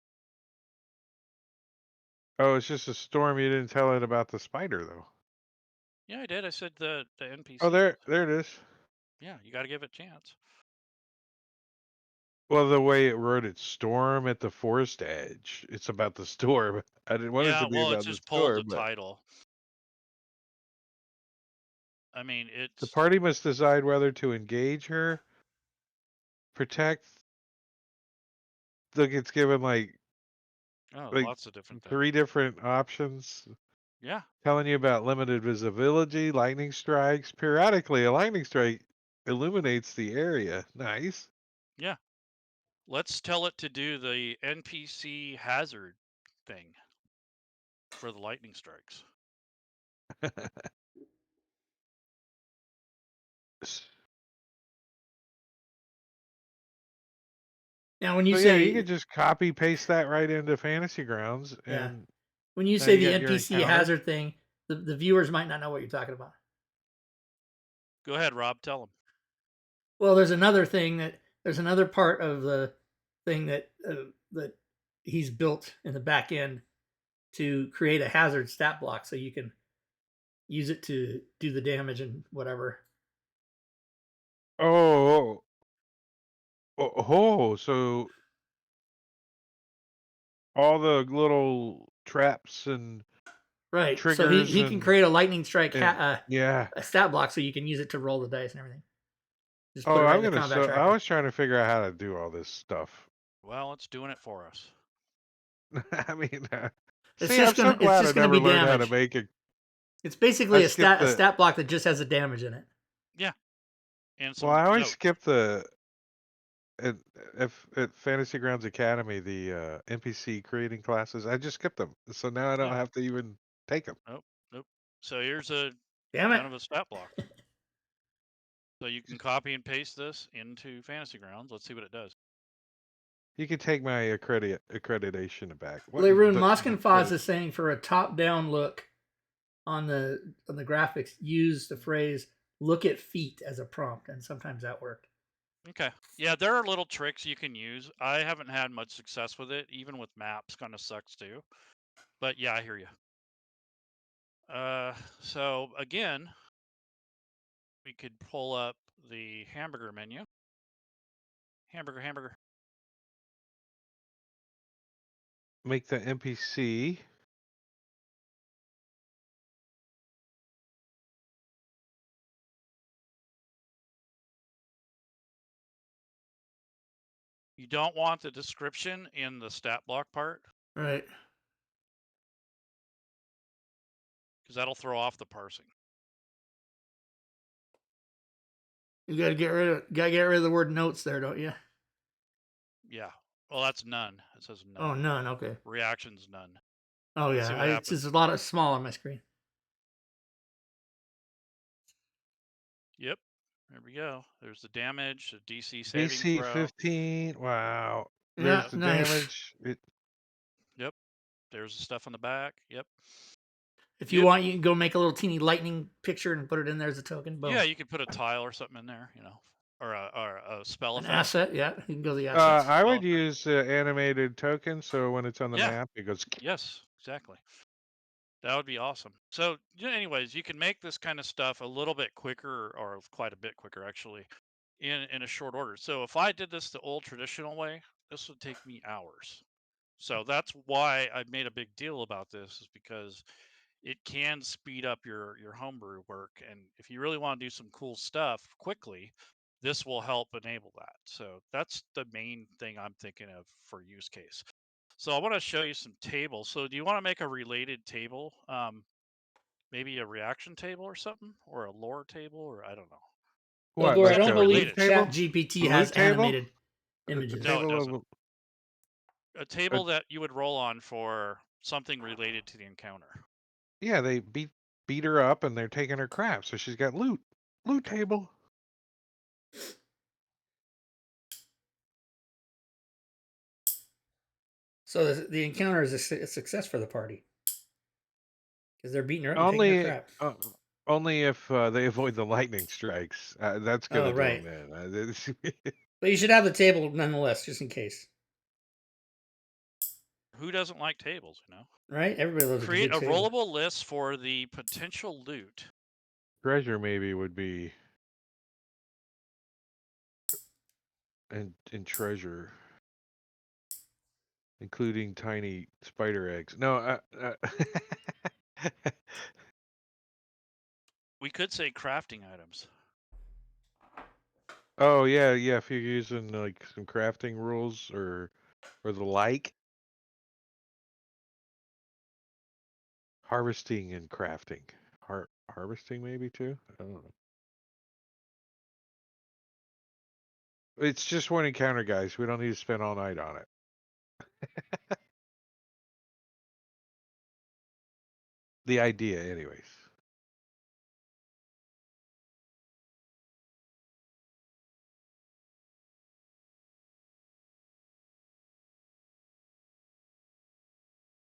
Oh, it's just a storm. You didn't tell it about the spider, though. Yeah, I did. I said the Oh, NPCs. there it is. Yeah, you got to give it a chance. Well, the way it wrote it, storm at the forest edge. It's about the storm. I didn't want it Yeah, to be well, it about the just pulled the storm, but title. I mean, The it's party must decide whether to engage her, protect. Look, it's given like lots of different things. 3 different options. Yeah. Telling you about limited visibility, lightning strikes. Periodically, a lightning strike illuminates the area. Nice. Yeah. Let's tell it to do the NPC hazard thing for the lightning strikes. Now, when So you yeah, you say could just copy paste that right into Fantasy Grounds, yeah, and when you now say you the got your NPC encounter. hazard thing, the viewers might not know what you're talking about. Go ahead, Rob. Tell them. Well, there's another part of the thing that he's built in the back end to create a hazard stat block so you can use it to do the damage and whatever. Oh, so all the little traps and Right. So triggers he can create a lightning strike and yeah. a stat block so you can use it to roll the dice and everything. Just put Oh, it right I'm in the gonna. combat So I tracker. was trying to figure out how to do all this stuff. Well, it's doing it for us. I mean, It's see, I'm so it's glad I just gonna never be learned how to damage. make it. It's I basically skipped a the. stat block that just has a damage in it. Yeah. And Well, some I always notes. skip the. At, at Fantasy Grounds Academy, the NPC creating classes, I just skipped them. So now I don't Yeah. have to even take them. Nope. So here's a Damn it. kind of a stat block. So you can copy and paste this into Fantasy Grounds. Let's see what it does. You can take my accreditation back. What Leroon the Moskenfaz is saying for a top-down look on the graphics, use the phrase "look at feet" as a prompt, and sometimes that worked. Okay. Yeah, there are little tricks you can use. I haven't had much success with it. Even with maps, kind of sucks too. But yeah, I hear you. So again, we could pull up the hamburger menu. Hamburger. make the NPC. You don't want the description in the stat block part Right. because that'll throw off the parsing. You gotta get rid of the word notes there, don't you? Yeah. Well, that's none. It says none. Oh, none. Okay. Reactions none. Oh Let's see yeah, what it's happens. just a lot of small on my screen. Yep. There we go. There's the damage, the DC saving DC throw. 15. Wow. Yeah, There's the nice. damage. Yep. There's the stuff on the back. Yep. If you want, you can go make a little teeny lightning picture and put it in there as a token. Boom. Yeah, you could put a tile or something in there, or a spell An effect. asset. Yeah, you can go the assets. I would use animated token, so when it's on the map, it goes. Yes, exactly. That would be awesome. So, anyways, you can make this kind of stuff a little bit quicker, or quite a bit quicker, actually, in a short order. So, if I did this the old traditional way, this would take me hours. So that's why I made a big deal about this, is because it can speed up your homebrew work, and if you really want to do some cool stuff quickly, this will help enable that. So that's the main thing I'm thinking of for use case. So I want to show you some tables. So do you want to make a related table, maybe a reaction table or something, or a lore table, or I don't know? Well, What, Gore, I like don't Something a believe loot related. table? ChatGPT A has loot table? animated A images. No, it table doesn't. of. A table that you would roll on for something related to the encounter. Yeah, they beat her up and they're taking her crap, so she's got loot. Loot table. So the encounter is a success for the party because they're beating her up and taking her Only crap. only if they avoid the lightning strikes. That's Oh, gonna do right. them in. But you should have the table nonetheless, just in case. Who doesn't like tables, Right? Everybody loves Create a a good table. rollable list for the potential loot. Treasure maybe would be and treasure, including tiny spider eggs. No, We could say crafting items. Oh yeah, yeah. If you're using like some crafting rules or the like, harvesting and crafting, harvesting maybe too. I don't know. It's just one encounter, guys. We don't need to spend all night on it. The idea, anyways.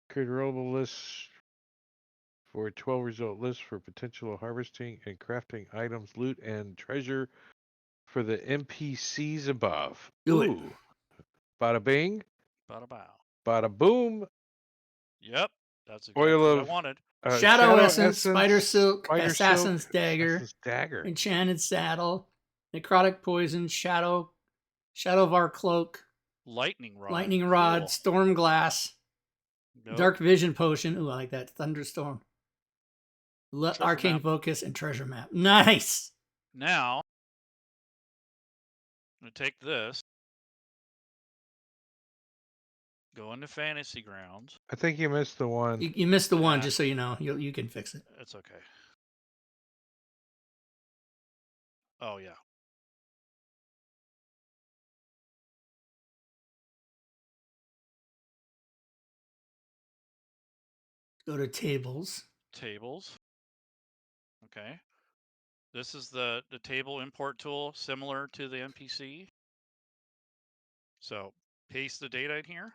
Create a rollable list for a 12 result list for potential harvesting and crafting items, loot, and treasure for the NPCs above. Do it. Ooh. Bada bing, Bada bow. bada boom. Yep, that's Oil exactly what I of wanted. Shadow essence, spider essence, silk, spider silk, assassin's dagger, assassin's dagger. enchanted saddle, necrotic poison, shadow of our cloak, Lightning rod. lightning rod, Cool. storm glass, Nope. dark vision potion. Ooh, I like that. Thunderstorm, arcane map. focus, and treasure map. Nice. Now, I'm going to take this, go into Fantasy Grounds. I think you missed the one. You missed the one, just so you know. You can fix it. It's okay. Oh, yeah. Go to tables. Tables. Okay. This is the table import tool, similar to the NPC. So paste the data in here.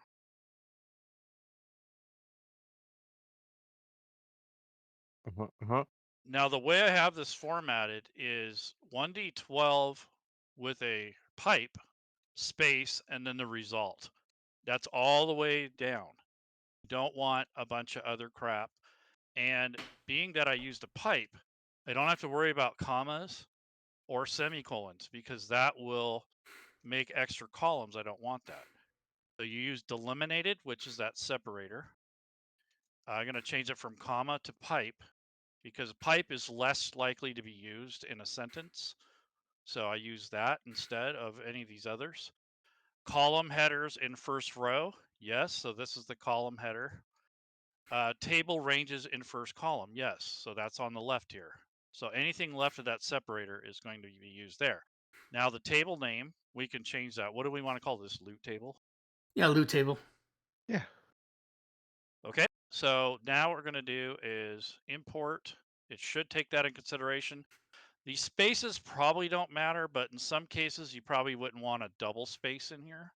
Now, the way I have this formatted is 1d12 with a pipe, space, and then the result. That's all the way down. Don't want a bunch of other crap. And being that I used a pipe, I don't have to worry about commas or semicolons because that will make extra columns. I don't want that. So you use delimited, which is that separator. I'm going to change it from comma to pipe because pipe is less likely to be used in a sentence. So I use that instead of any of these others. Column headers in first row. Yes, so this is the column header. Table ranges in first column. Yes, so that's on the left here. So anything left of that separator is going to be used there. Now the table name, we can change that. What do we want to call this? Loot table? Yeah, loot table. Yeah. Okay, so now what we're going to do is import. It should take that in consideration. These spaces probably don't matter, but in some cases you probably wouldn't want a double space in here.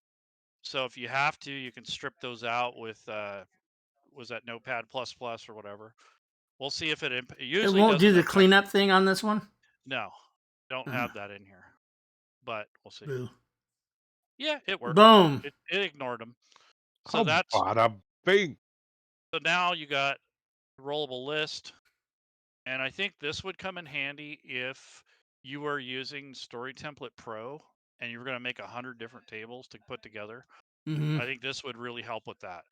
So if you have to, you can strip those out with, was that Notepad++ or whatever. We'll see if it usually It won't do doesn't the affect. cleanup thing on this one. No, don't have that in here, but we'll see. Boo. Yeah, it worked. Boom. It ignored them. So Oh, that's bada bing. so now you got rollable list, and I think this would come in handy if you were using Story Template Pro and you were going to make 100 different tables to put together. Mm-hmm. I think this would really help with that.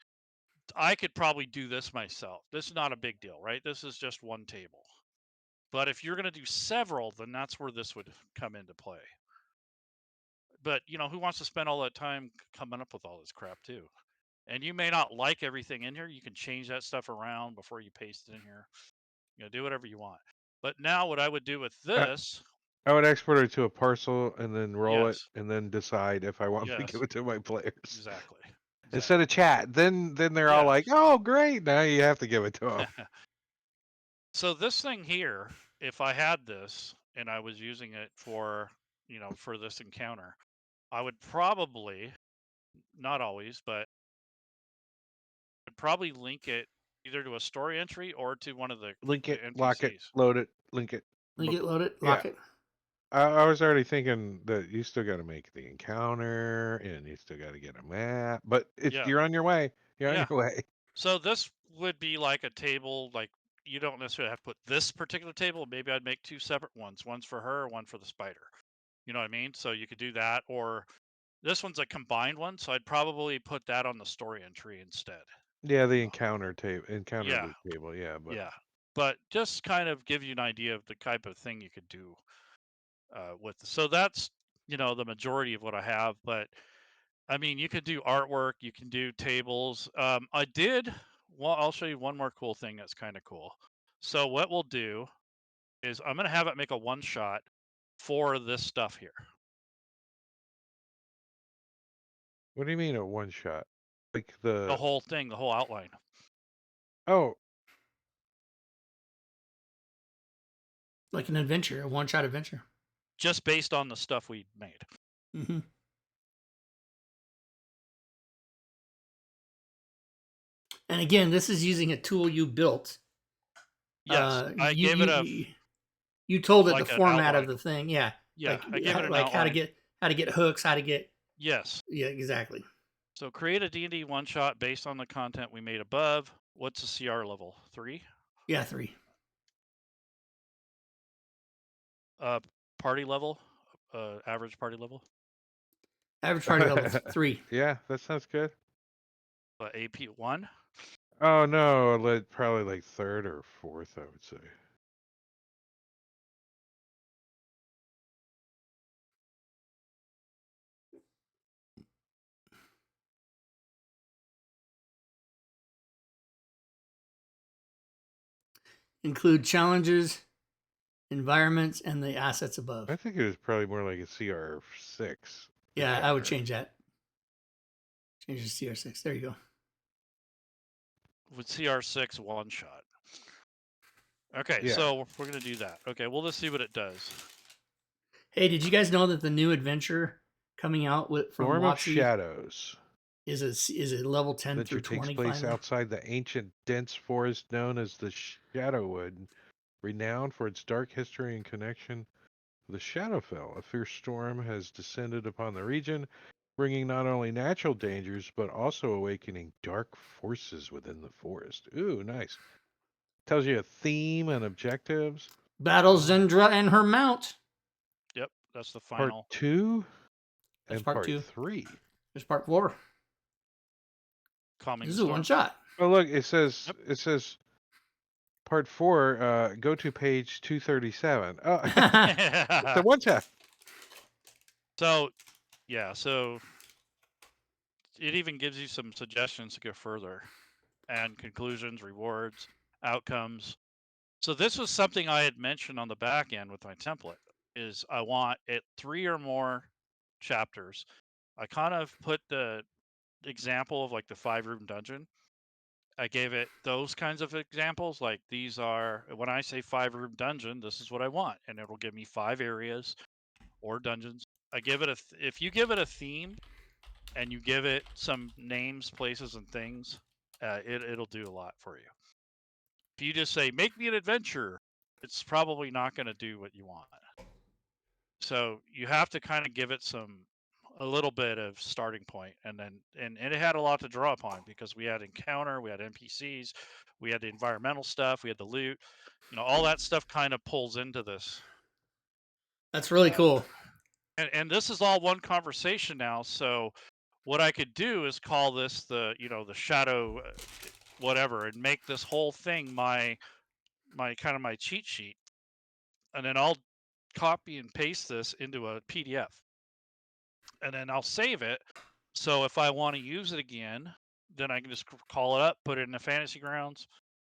I could probably do this myself. This is not a big deal, right? This is just one table. But if you're going to do several, then that's where this would come into play. But, who wants to spend all that time coming up with all this crap too? And you may not like everything in here. You can change that stuff around before you paste it in here. Do whatever you want. But now what I would do with this, I would export it to a parcel and then roll it yes, and then decide if I want to yes, give it to my players. exactly. Instead of chat. Then they're all like, Yes. "Oh, great. Now you have to give it to them." So this thing here, if I had this and I was using it for, for this encounter, I would probably, not always, but would probably link it either to a story entry or to one of the Link it, NPCs. lock it, load it, link it. Link it, load it, Yeah. lock it. I was already thinking that you still got to make the encounter and you still got to get a map, but you're on your way. You're on your way. So this would be like a table, like you don't necessarily have to put this particular table. Maybe I'd make two separate ones. One's for her, one for the spider. You know what I mean? So you could do that, or this one's a combined one. So I'd probably put that on the story entry instead. Yeah, the encounter table, encounter Yeah. loot table. Yeah, but Yeah. but just kind of give you an idea of the type of thing you could do with. So that's the majority of what I have. But I mean, you could do artwork, you can do tables. I did. Well, I'll show you one more cool thing that's kind of cool. So what we'll do is I'm going to have it make a one shot for this stuff here. What do you mean a one shot? Like The whole thing, the whole outline. oh, Like an adventure, a one-shot adventure. Just based on the stuff we made. Mm-hmm. And again, this is using a tool you built. Yes, I gave it a you told it like the an format of outline. the thing, yeah. Yeah, I gave it an Like outline. how to get hooks, how to get Yes. yeah, exactly. So create a D&D one shot based on the content we made above. What's the CR level? 3? Yeah, 3. Party level? Average party level? Average party level 3. yeah, that sounds good. AP 1? Oh no, probably like third or fourth, I would say. Include challenges, environments, and the assets above. I think it was probably more like a CR6. Yeah, I would change that. Change it to CR6. There you go. With CR6 one shot. Okay, Yeah. so we're going to do that. Okay, well, let's see what it does. Hey, did you guys know that the new adventure coming out from Storm of WotC Shadows. is a level 10 Adventure through 20 takes place finally? outside the ancient dense forest known as the Shadowwood, renowned for its dark history and connection with the Shadowfell. A fierce storm has descended upon the region, bringing not only natural dangers but also awakening dark forces within the forest. Ooh, nice. Tells you a theme and objectives. Battle Zendra and her mount. Yep, that's the Part final. 2 That's and part part 2. 3. There's part 4. Calming This the is a storm. one shot. Oh look, it says Yep. part 4, go to page 237. Oh, it's a one shot. So, yeah, so it even gives you some suggestions to go further and conclusions, rewards, outcomes. So this was something I had mentioned on the back end with my template is I want it 3 or more chapters. I kind of put the example of like the 5-room dungeon. I gave it those kinds of examples. Like these are, when I say 5-room dungeon, this is what I want. And it'll give me 5 areas or dungeons. I give it if you give it a theme and you give it some names, places, and things, it'll do a lot for you. If you just say, make me an adventure, it's probably not going to do what you want. So you have to kind of give it a little bit of starting point, and it had a lot to draw upon because we had encounter, we had NPCs, we had the environmental stuff, we had the loot, all that stuff kind of pulls into this. That's really cool. And this is all one conversation now. So what I could do is call this the shadow whatever, and make this whole thing my kind of my cheat sheet, and then I'll copy and paste this into a PDF, and then I'll save it. So if I want to use it again, then I can just call it up, put it in the fantasy grounds.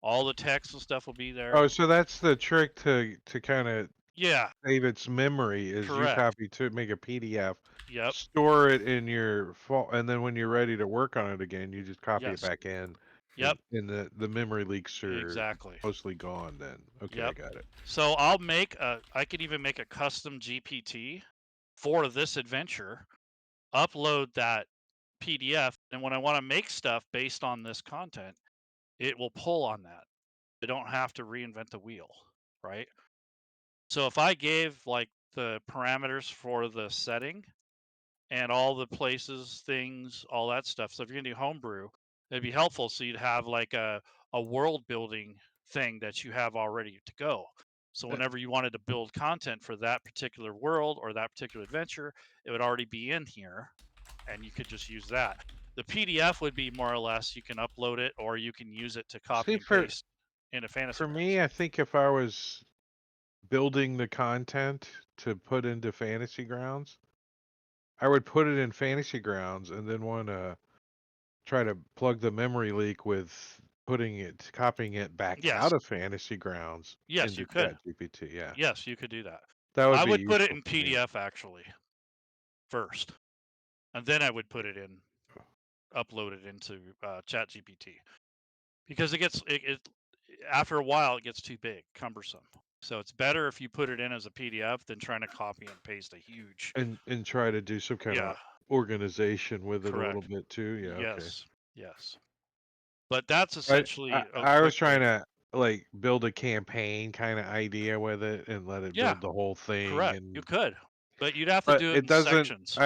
All the text and stuff will be there. Oh, so that's the trick to kind of Yeah, save its memory is you correct. copy to make a PDF, Yep. store it in your and then when you're ready to work on it again, you just copy it Yes. back in, Yep. and the memory leaks are Exactly. mostly gone then. Okay, I Yep. got it. So I could even make a custom GPT for this adventure, upload that PDF, and when I want to make stuff based on this content, it will pull on that. I don't have to reinvent the wheel, right? So if I gave like the parameters for the setting and all the places, things, all that stuff. So if you're gonna do homebrew, it'd be helpful. So you'd have like a world building thing that you have already to go. So Uh, whenever you wanted to build content for that particular world or that particular adventure, it would already be in here, and you could just use that. The PDF would be more or less you can upload it or you can use it to copy See and for paste. into Fantasy For Grounds. me, I think if I was building the content to put into Fantasy Grounds, I would put it in Fantasy Grounds and then want to try to plug the memory leak with copying it back Yes. out of Fantasy Grounds Yes, into you could. ChatGPT. Yeah, Yes, you could do that. that would I be would put it useful in for me. PDF actually first, and then I would put it in, upload it into ChatGPT, because it after a while it gets too big, cumbersome. So it's better if you put it in as a PDF than trying to copy and paste a huge. And try to do some kind Yeah, of organization with it a little correct. bit too. Yeah, okay. Yes, yes. But that's I essentially I, a I was quick trying way. to like build a campaign kind of idea with it and let it Yeah, build the whole thing correct. You and could, but you'd have to but do it it in doesn't sections.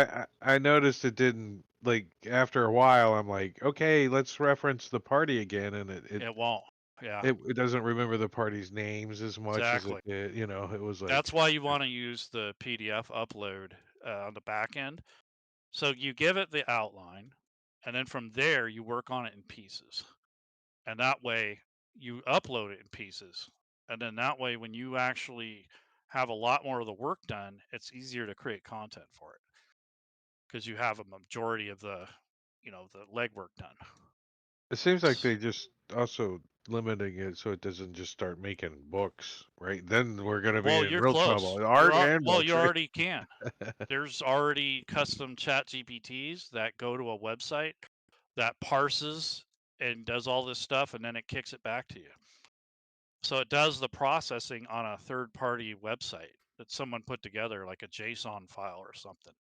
I noticed it didn't like after a while I'm like, okay, let's reference the party again and It won't. Yeah, it doesn't remember the party's names as much as it exactly. did, it was like That's why you want to use the PDF upload on the back end. So you give it the outline, and then from there you work on it in pieces. And that way you upload it in pieces. And then that way, when you actually have a lot more of the work done, it's easier to create content for it because you have a majority of the legwork done. it seems like they just also limiting it so it doesn't just start making books, right? Then we're gonna be Well, in you're real trouble. close. Art and Well, you books, right? already can. There's already custom chat GPTs that go to a website that parses and does all this stuff, and then it kicks it back to you. So it does the processing on a third party website that someone put together, like a JSON file or something.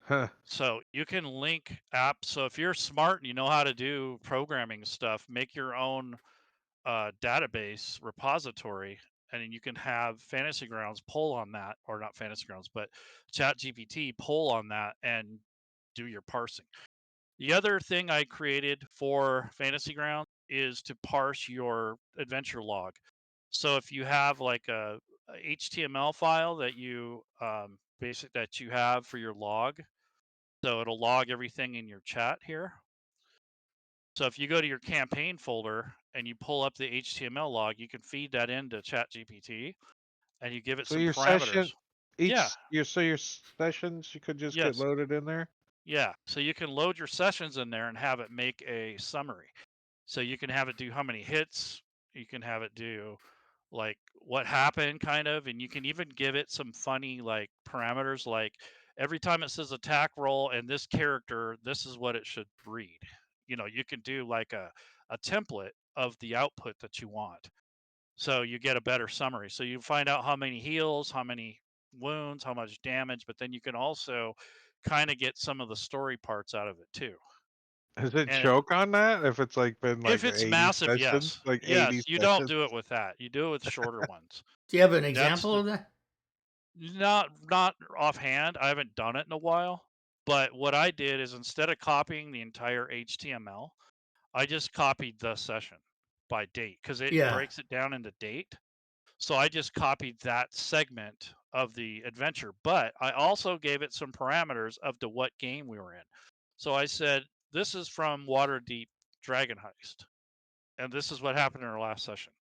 Huh. So you can link apps. So if you're smart and you know how to do programming stuff, make your own database repository, and then you can have Fantasy Grounds pull on that, or not Fantasy Grounds, but Chat GPT pull on that and do your parsing. The other thing I created for Fantasy Grounds is to parse your adventure log. So if you have like a HTML file that you that you have for your log, so it'll log everything in your chat here. So if you go to your campaign folder and you pull up the HTML log, you can feed that into ChatGPT and you give it So some your session parameters. Yeah. your sessions you could just get Yes. loaded in there? Yeah. So you can load your sessions in there and have it make a summary. So you can have it do how many hits, you can have it do like what happened kind of, and you can even give it some funny like parameters like every time it says attack roll and this character, this is what it should read. You can do like a template of the output that you want. So you get a better summary. So you find out how many heals, how many wounds, how much damage, but then you can also kind of get some of the story parts out of it too. Does it And choke on that if it's like been if like it's 80 massive, sessions? yes. Like 80 Yes, you don't sessions? do it with that. You do it with shorter ones. Do you have an That's example the of that? not offhand. I haven't done it in a while. But what I did is instead of copying the entire HTML, I just copied the session by date because it Yeah. breaks it down into date. So I just copied that segment of the adventure, but I also gave it some parameters of to what game we were in. So I said, this is from Waterdeep Dragon Heist, and this is what happened in our last session.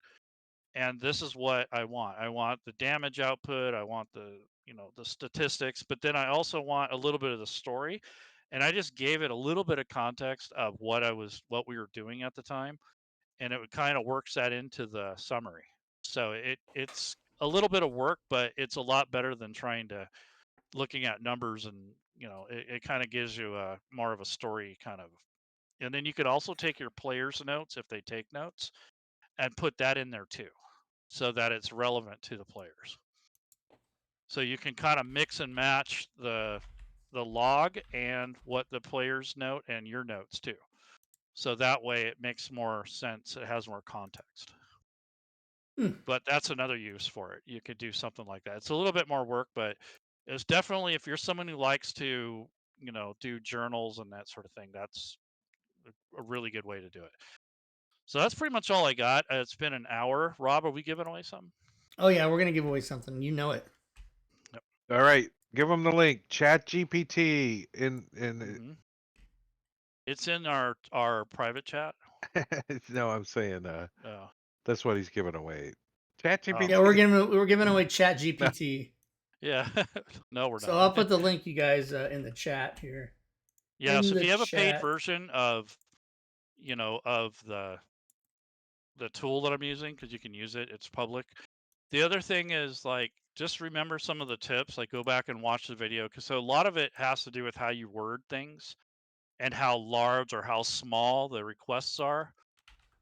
And this is what I want. I want the damage output, I want the statistics, but then I also want a little bit of the story. And I just gave it a little bit of context of what we were doing at the time, and it kind of works that into the summary. So it's a little bit of work, but it's a lot better than trying to looking at numbers, and it kind of gives you a more of a story kind of. And then you could also take your players' notes if they take notes and put that in there too, so that it's relevant to the players. So you can kind of mix and match the log and what the players note and your notes too. So that way it makes more sense. It has more context. Hmm. But that's another use for it. You could do something like that. It's a little bit more work, but it's definitely, if you're someone who likes to, do journals and that sort of thing, that's a really good way to do it. So that's pretty much all I got. It's been an hour. Rob, are we giving away something? Oh yeah, we're gonna give away something. You know it. Yep. All right, give them the link. Chat GPT in Hmm. It's in our private chat. no, I'm saying Oh. That's what he's giving away. Yeah, ChatGPT. we're giving away Chat No. GPT. Yeah. No, we're So not. I'll put the link, you guys, in the chat here. Yes, In if the you have a paid chat. version of, of the tool that I'm using, because you can use it, it's public. The other thing is like just remember some of the tips, like go back and watch the video, because so a lot of it has to do with how you word things and how large or how small the requests are.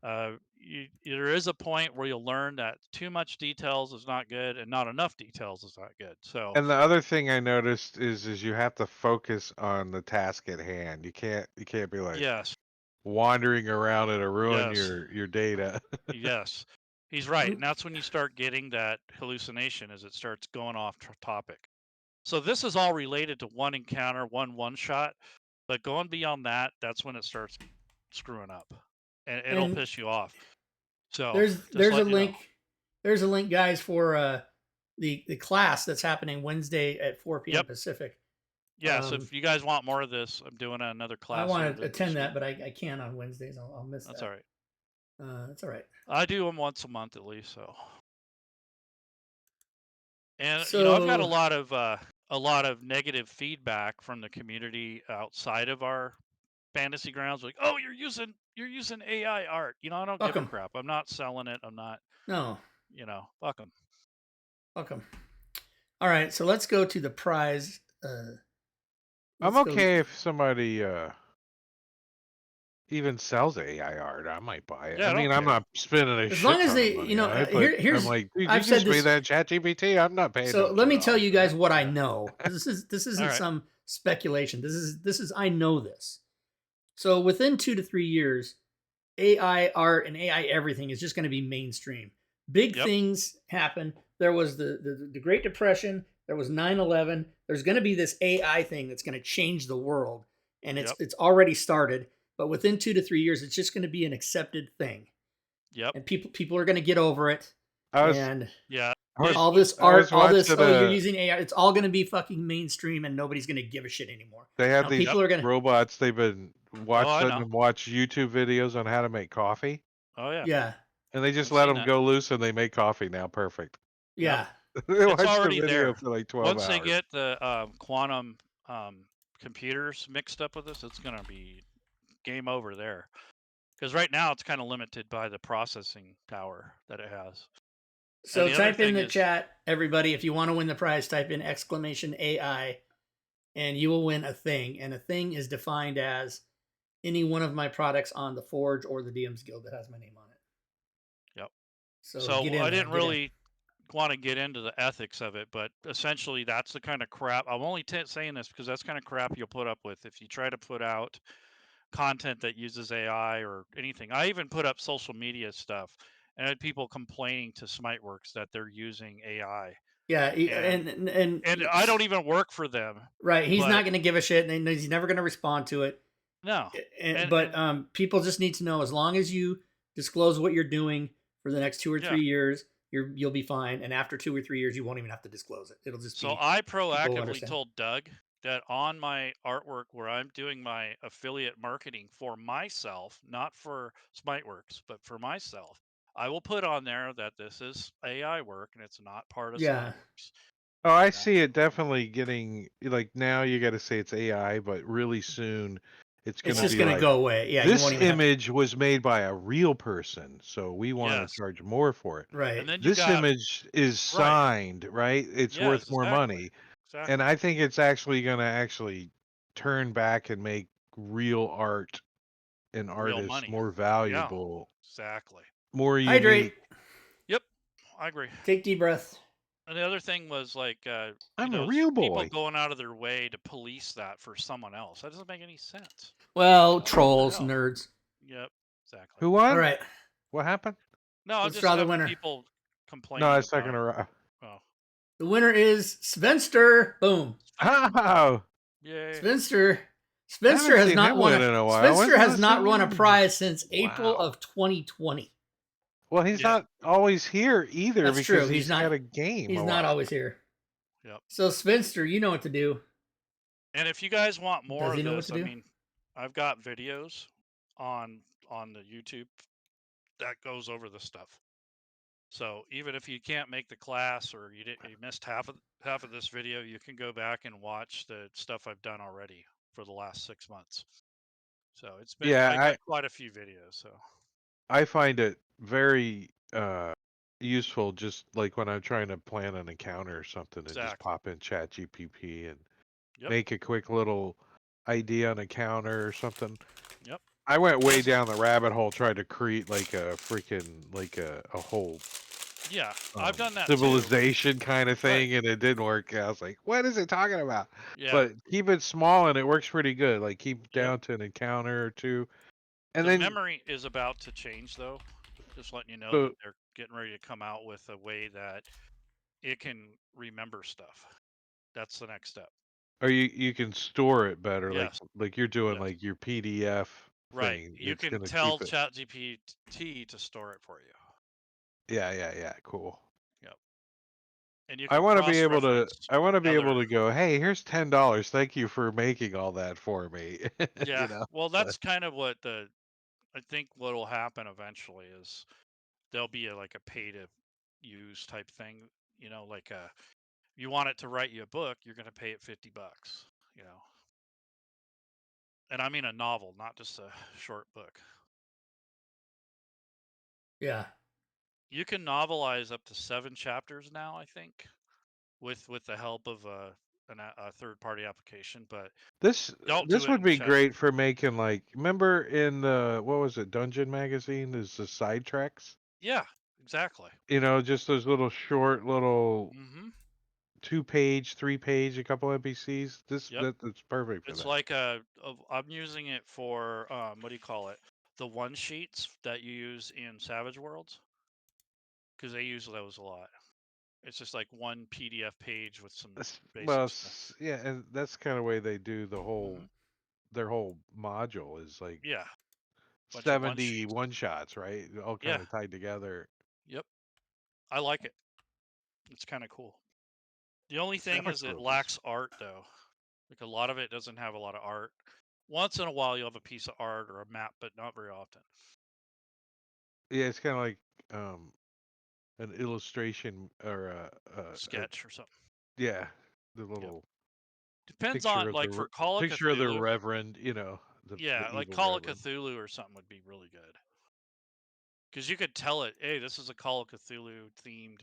There is a point where you'll learn that too much details is not good, and not enough details is not good. So And the other thing I noticed is you have to focus on the task at hand. You can't be like yes, wandering around. It'll ruin yes, your data. yes, he's right, Mm. and that's when you start getting that hallucination as it starts going off topic. So this is all related to one encounter, one shot, but going beyond that, that's when it starts screwing up, and it'll And piss you off. So there's just there's a letting you know. link. There's a link, guys, for the class that's happening Wednesday at 4 p.m. Yep. Pacific. Yeah. So if you guys want more of this, I'm doing another I class here want to this attend week. that, but I can't on Wednesdays. I'll miss That's that. all right. That's all right. I do them once a month at least. So, and I've got So a lot of negative feedback from the community outside of our fantasy grounds. Like, oh, you're using AI art. I don't fuck give a them. crap. I'm not selling it. I'm not. No, Fuck them. fuck them. All right, so let's go to the prize. I'm Let's go. okay if somebody even sells AI art. I might buy it. Yeah, I I mean, don't I'm care. not spending a As long shit as ton of they, money on it, but I'm here's. like, dude, you I've said just made this. that ChatGPT. I'm not paying So no let me tell $2 you for guys that. what I Yeah. know. This All isn't right. some speculation. This is I know this. So within 2 to 3 years, AI art and AI everything is just going to be mainstream. Big Yep. things happen. There was the Great Depression. There was 9/11. There's going to be this AI thing that's going to change the world, and Yep. it's already started. But within 2 to 3 years, it's just going to be an accepted thing, Yep. and people are going to get over it. I was And Yeah. I was all this I art, was all this, watching oh, you're using AI, it's all going to be fucking mainstream, and nobody's going to give a shit anymore. they have Now these Yep. people are going to, robots. They've been Oh, I letting know. them watch YouTube videos on how to make coffee, Oh yeah. yeah, and they just I've let seen them that. go loose, and they make coffee now. Perfect. Yep. yeah. They It's watch the already video there. for like 12 Once they hours. get the quantum computers mixed up with this, it's gonna be game over there. Because right now it's kind of limited by the processing power that it has. And So the other type in thing the is, chat, everybody, if you want to win the prize, type in exclamation AI, and you will win a thing. And a thing is defined as any one of my products on the Forge or the DM's Guild that has my name on it. yep. So get So in I there, didn't get in. really want to get into the ethics of it, but essentially that's the kind of crap. I'm only saying this because that's kind of crap you'll put up with if you try to put out content that uses AI or anything. I even put up social media stuff and I had people complaining to Smiteworks that they're using AI. Yeah, And and I don't even work for them, right, he's not but going to give a shit, and he's never going to respond to it. no. But And people just need to know, as long as you disclose what you're doing for the next 2 or 3 yeah. years, you'll be fine. And after 2 or 3 years, you won't even have to disclose it. It'll just So be I people will proactively understand. told Doug that on my artwork where I'm doing my affiliate marketing for myself, not for Smiteworks, but for myself, I will put on there that this is AI work and it's not part of Yeah, Smiteworks. Oh, I You know? see it definitely getting like now you got to say it's AI, but really soon it's it's going to Won't just be going to be. like go away. Yeah, you this won't even have to. image was made by a real person, so we want to Yes. charge more for it. Right. And then you This got image is right. signed, right? It's worth Yes, more exactly. money. And Exactly. I think it's actually going to actually turn back and make real art and Real artists money. more Yeah. valuable, Exactly. more Hydrate. unique. Yep. I agree. Take deep breaths. And the other thing was like, I'm a real people boy. going out of their way to police that for someone else. That doesn't make any sense. Well, What the trolls, hell? nerds. Yep, exactly. Who All won? right, What happened? No, I'm let's just draw the having winner. people No, complaining I second about. around. Oh, The winner is Svenster. Boom. Oh, yay! Spencer. I haven't Has seen not him won win a in a while. When's Spencer the has last not time he won a won? prize since April Wow. of 2020. Well, he's Yeah, not always here either That's true. because he's got a game He's a not lot. always here. yep. So Spencer, you know what to do. And if you guys want more Does he of know what this, to I do? mean, I've got videos on the YouTube that goes over this stuff. So even if you can't make the class or you missed half of this video, you can go back and watch the stuff I've done already for the last 6 months. So I Yeah, got quite a few videos. So I find it very useful, just like when I'm trying to plan an encounter or something, and just exactly. pop in Chat GPT and Yep. make a quick little idea on a counter or something. Yep. I went way Yes. down the rabbit hole trying to create like a freaking like a whole Yeah. I've done that too. civilization kind of Right. thing, and it didn't work. I was like, what is it talking about? Yeah. But keep it small and it works pretty good. Like keep Yep. down to an encounter or two. And The then memory is about to change though. Just letting you know that so they're getting ready to come out with a way that it can remember stuff. That's the next step. or you can store it better, Yes. like you're doing Yes. like your PDF Right. thing. You It's can gonna tell keep it. ChatGPT to store it for you. Yeah, yeah, yeah. Cool. Yep. And you I can want to be able to. cross-reference I want to be able other. to go. Hey, here's $10. Thank you for making all that for me. Yeah. you know. Well, But that's kind of what I think what'll happen eventually is there'll be like a pay to use type thing. Like you want it to write you a book, you're going to pay it $50. You know, and I mean a novel, not just a short book. Yeah. You can novelize up to 7 chapters now, I think, with the help of a third party application. But this don't do this it would in be chat. great for making like. Remember in the what was it, Dungeon Magazine? Is the sidetracks? Yeah, exactly. Just those little short little Hmm. 2 page, 3 page, a couple NPCs. Yep. That's perfect for It's that. like I'm using it for what do you call it? The one sheets that you use in Savage Worlds because they use those a lot. It's just like one PDF page with some Well, basic stuff. yeah, and that's kind of way they do Hmm. their whole module is like Yeah, bunch of one 70 sheets. one shots, right? All kind Yeah. of tied together. Yep. I like it. It's kind of cool. The only thing is Savage it Worlds is lacks art though. Like a lot of it doesn't have a lot of art. Once in a while you'll have a piece of art or a map, but not very often. yeah, it's kind of like um an illustration or a Sketch or something. yeah, the Yep. little Depends picture on of like for Call of picture of the Cthulhu. reverend, the Yeah, like evil Call of reverend. Cthulhu or something would be really good. Because you could tell it, hey, this is a Call of Cthulhu themed,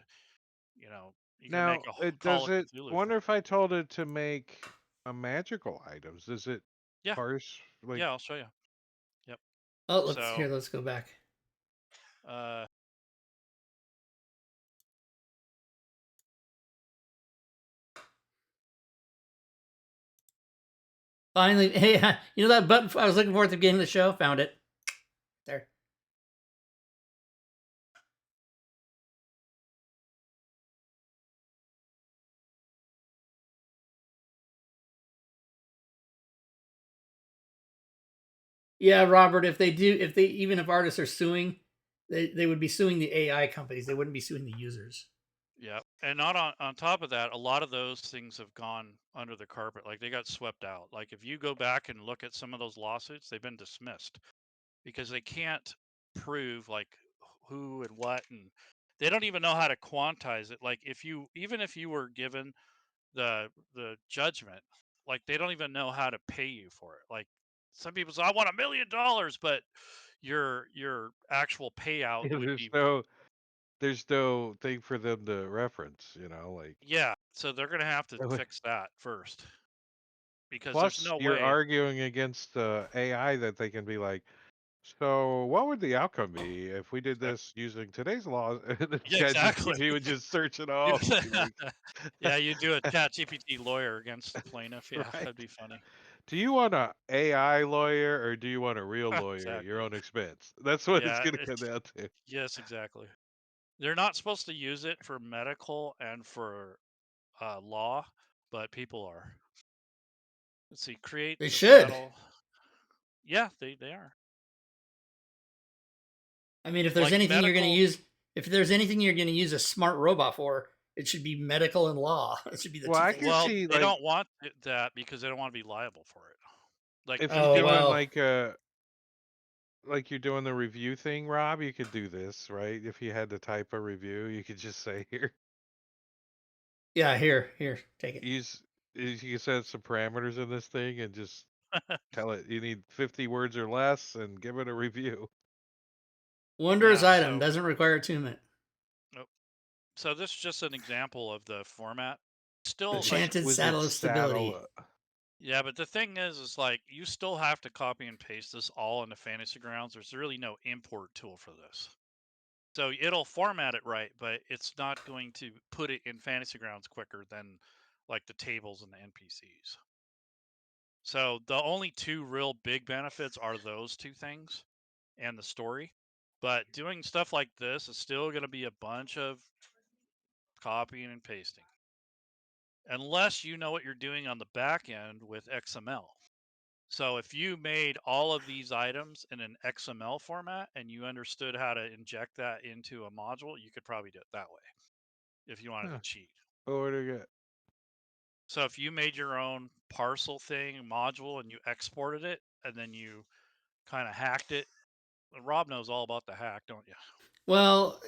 you know, you can make Now, a it Call does of it. Cthulhu Wonder thing. if I told it to make a magical items. Does it Yeah, parse like? yeah, I'll show you. Yep. Oh, So, let's go back. uh, Finally, hey, you know that button I was looking for at the beginning of the show? Found it. There. Yeah, Robert, if they even if artists are suing, they would be suing the AI companies. They wouldn't be suing the users. yeah, and not on top of that, a lot of those things have gone under the carpet. Like they got swept out. Like if you go back and look at some of those lawsuits, they've been dismissed because they can't prove like who and what, and they don't even know how to quantize it. Like even if you were given the judgment, like they don't even know how to pay you for it. Like some people say, I want $1 million, but your actual payout Yeah, would be there's no thing for them to reference. Like. yeah. So they're gonna have to fix that first because there's Plus, no you're way. arguing against the AI that they can be like, so what would the outcome be if we did this using today's laws? And then Yeah, exactly. ChatGPT would just search it You- all. Be like, yeah, you do a chat GPT lawyer against the plaintiff. Yeah, right? that'd be funny. Do you want a AI lawyer or do you want a real lawyer at your Exactly. own expense? That's what it's Yeah, going to come it's down to. yes, exactly. They're not supposed to use it for medical and for law, but people are. Let's see, create They the should. saddle. Yeah, they are. I mean, Like medical. if there's anything you're going to use a smart robot for, it should be medical and law. It should be the Well, two I things can that Well, should. see they like don't want that because they don't want to be liable for it. Like if you're Oh they would. doing well. like a like you're doing the review thing, Rob, you could do this, right? If you had to type a review, you could just say here, Yeah, here, take it. use you can set some parameters in this thing and just tell it you need 50 words or less and give it a review. Wondrous Yeah. item So, doesn't require attunement. nope. So this is just an example of the format. The Still, like, Enchanted exquisite saddle of stability. saddle. yeah, but the thing is like you still have to copy and paste this all into Fantasy Grounds. There's really no import tool for this. So it'll format it right, but it's not going to put it in Fantasy Grounds quicker than like the tables and the NPCs. So the only two real big benefits are those two things and the story. But doing stuff like this is still going to be a bunch of copying and pasting. Unless you know what you're doing on the back end with XML. So if you made all of these items in an XML format and you understood how to inject that into a module, you could probably do it that way if you wanted to Huh. cheat. What do you get? So if you made your own parcel thing module and you exported it and then you kind of hacked it, Rob knows all about the hack, don't you? Well,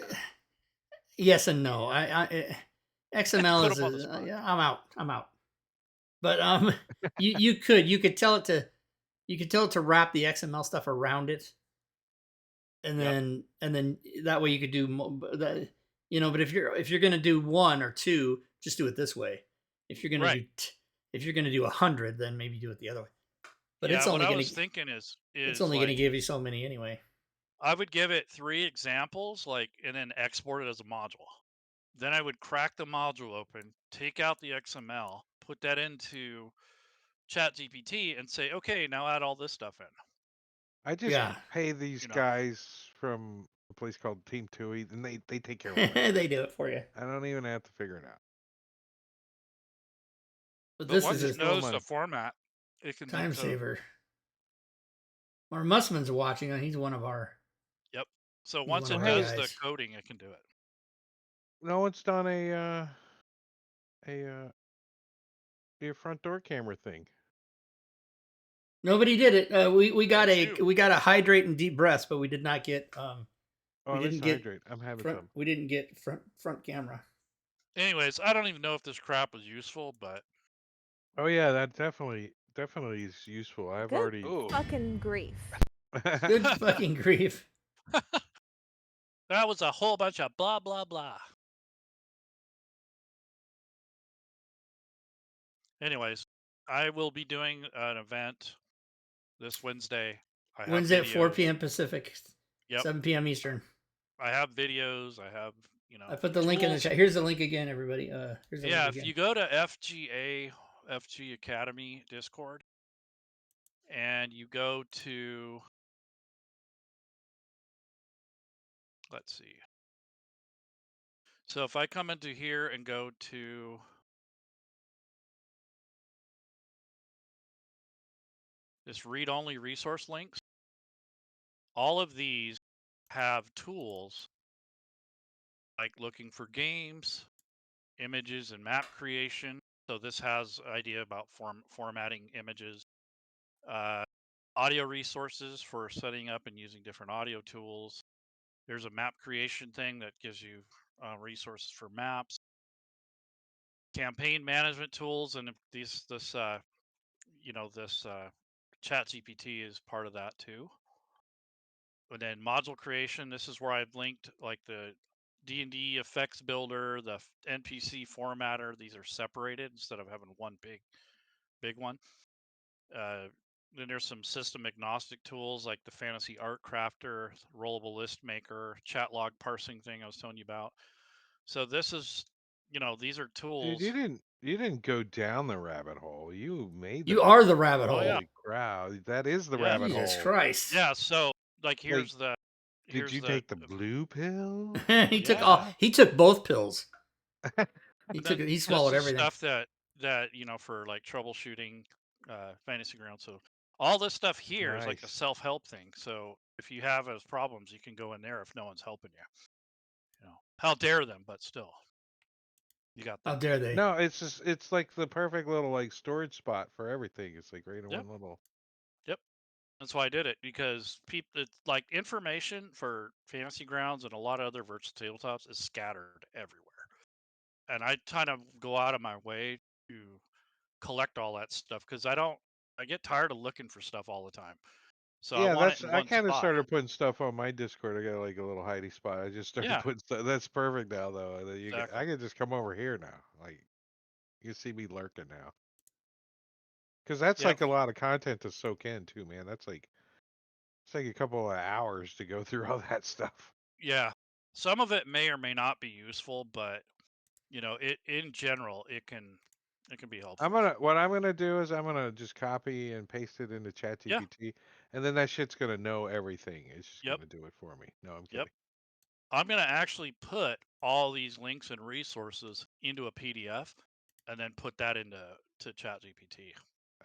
yes and no. XML Put is him on the a. spot. Yeah, I'm out. I'm out. But you could tell it to wrap the XML stuff around it, and Yep. then that way you could do that. But if you're gonna do one or two, just do it this way. If you're gonna Right. do if you're gonna do 100, then maybe do it the other way. But Yeah. What I was thinking it's is only gonna like give you so many anyway. I would give it 3 examples, like, and then export it as a module. Then I would crack the module open, take out the XML, put that into ChatGPT, and say, okay, now add all this stuff in. I just Yeah, pay these You know, guys from a place called Team Tui, and they take care of all that they crap. do it for you. I don't even have to figure it out. But but this once is it a Just a little knows the money. format, it can time decode. saver. Our Mussman's watching. He's one of our Yep. So he's once one of Oh, it our does hey, the guys. coding, it can do it. no one's done a your front door camera thing. Nobody did it. That's you. We got a hydrate and deep breaths, but we did not get Oh, we at least didn't get hydrate. I'm having some. front camera. Anyways, I don't even know if this crap was useful, but Oh yeah, that definitely is useful. I've Good already. oh, fucking grief. Good fucking grief. that was a whole bunch of blah blah blah. Anyways, I will be doing an event this Wednesday. I have Wednesday at 4 videos. p.m. Pacific, Yep. 7 p.m. Eastern. I have videos. I have, I put the link in the tools. chat. Here's the link again, everybody. Here's the link Yeah, if you again. go to FG Academy Discord and you go to, let's see. So if I come into here and go to this read-only resource links, all of these have tools like looking for games, images, and map creation. So this has idea about formatting images, uh, audio resources for setting up and using different audio tools. There's a map creation thing that gives you resources for maps, campaign management tools, and this Chat GPT is part of that too. And then module creation. This is where I've linked like the D&D effects builder, the NPC formatter. These are separated instead of having one big one. Then there's some system agnostic tools like the fantasy art crafter, rollable list maker, chat log parsing thing I was telling you about. So this is, these are Dude, tools. you didn't go down the rabbit hole. You made the You are rabbit the hole. rabbit Oh yeah, hole. Holy cow, that is the yeah, rabbit Jesus hole. Christ. yeah. So like Like, did here's you the take the blue pill? yeah. He took both pills. And then He this swallowed is everything. stuff that for like troubleshooting fantasy ground. So all this stuff here is like a Nice. self-help thing. So if you have those problems, you can go in there if no one's helping you. How dare them? But still, you got How that. dare they? No, it's like the perfect little like storage spot for everything. It's like right in Yep. one little. Yep. That's why I did it, because people, it's like information for Fantasy Grounds and a lot of other virtual tabletops is scattered everywhere. And I kind of go out of my way to collect all that stuff because I get tired of looking for stuff all the time. So I Yeah, want it that's in I one kind of spot. started putting stuff on my Discord. I got like a little hidey spot. I just started Yeah, putting stuff. That's perfect now, though. And then I exactly. can just come over here now. Like you can see me lurking now, because that's Yep. like a lot of content to soak in too, man. That's like it's like a couple of hours to go through all that stuff. Yeah. Some of it may or may not be useful, but it in general it can be helpful. What I'm gonna do is I'm gonna just copy and paste it into Yeah. ChatGPT, and then that shit's gonna know everything. It's just Yep. gonna do it for me. No, I'm Yep. kidding. I'm gonna actually put all these links and resources into a PDF and then put that into ChatGPT.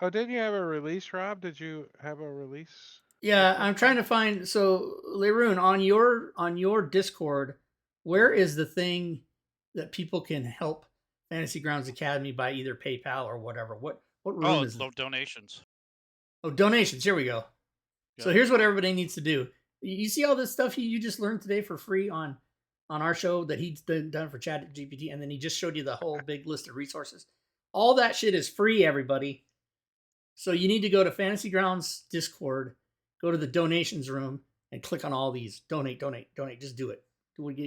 Oh, didn't you have a release, Rob? Did you have a release Yeah, up I'm there? trying to find. So, Leroon, on your Discord, where is the thing that people can help Fantasy Grounds Academy by either PayPal or whatever? What room Oh, is it? donations. Oh, donations. Here we go. So Yep. here's what everybody needs to do. You see all this stuff you just learned today for free on our show that he's done for Chat GPT, and then he just showed you the whole big list of resources. All that shit is free, everybody. So you need to go to Fantasy Grounds Discord, go to the donations room, and click on all these. Donate, donate, donate. Just do it.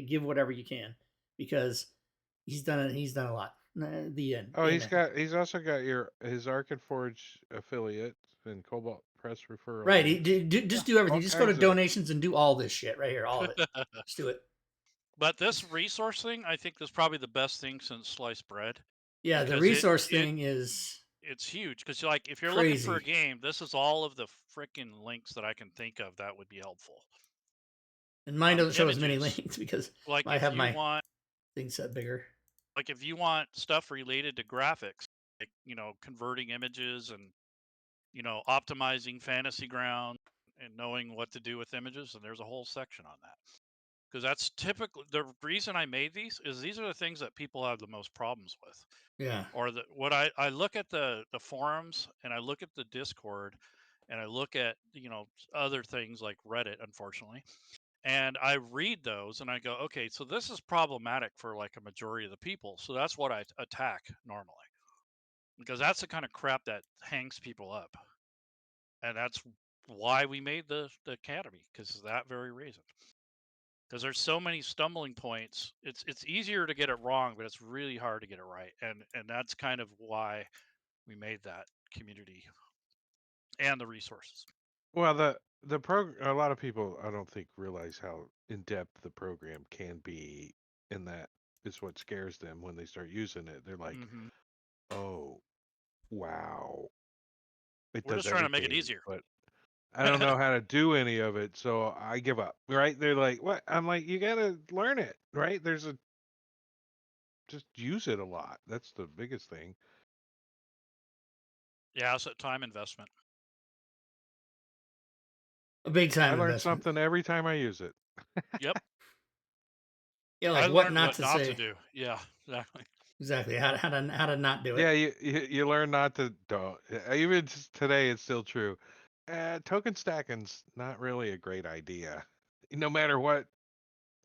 Give whatever you can, because he's done it. He's done a lot. The end. Oh, Amen. he's also got his Arc and Forge affiliate and Cobalt Press referral Right. links. Yeah. Just do everything. All Just go to kinds of. donations and do all this shit right here. All of it. Just do it. But this resource thing, I think, is probably the best thing since sliced bread Yeah, the because it resource it thing is it's huge. Because like if you're looking for a crazy. game, this is all of the freaking links that I can think of that would be helpful. And mine doesn't show as many Images, links because like I if have you my want thing set bigger. stuff related to graphics, like converting images and optimizing Fantasy Ground and knowing what to do with images, and there's a whole section on that. Because that's typically the reason I made these are the things that people have the most problems with. Yeah. Or what I look at the forums, and I look at the Discord, and I look at other things like Reddit, unfortunately, and I read those and I go, okay, so this is problematic for like a majority of the people, so that's what I attack normally, because that's the kind of crap that hangs people up, and that's why we made the academy, because of that very reason. Because there's so many stumbling points. It's easier to get it wrong, but it's really hard to get it right, and that's kind of why we made that community and the resources. Well, the program. A lot of people I don't think realize how in depth the program can be, and that is what scares them when they start using it. They're like, Hmm. "Oh, wow, it We're does just trying to make it everything," easier. but I don't know how to do any of it, so I give up. Right? They're like, "What?" I'm like, "You gotta learn it, right? Just use it a lot. That's the biggest thing." Yeah, it's a time investment. A big I time learn investment. something every time I use it. Yep. Yeah, I like what learned not what to not to say. do. Yeah, exactly. Exactly. How to not do Yeah, it. you learn not to don't. Even today, it's still true. Token stacking's not really a great idea, no matter what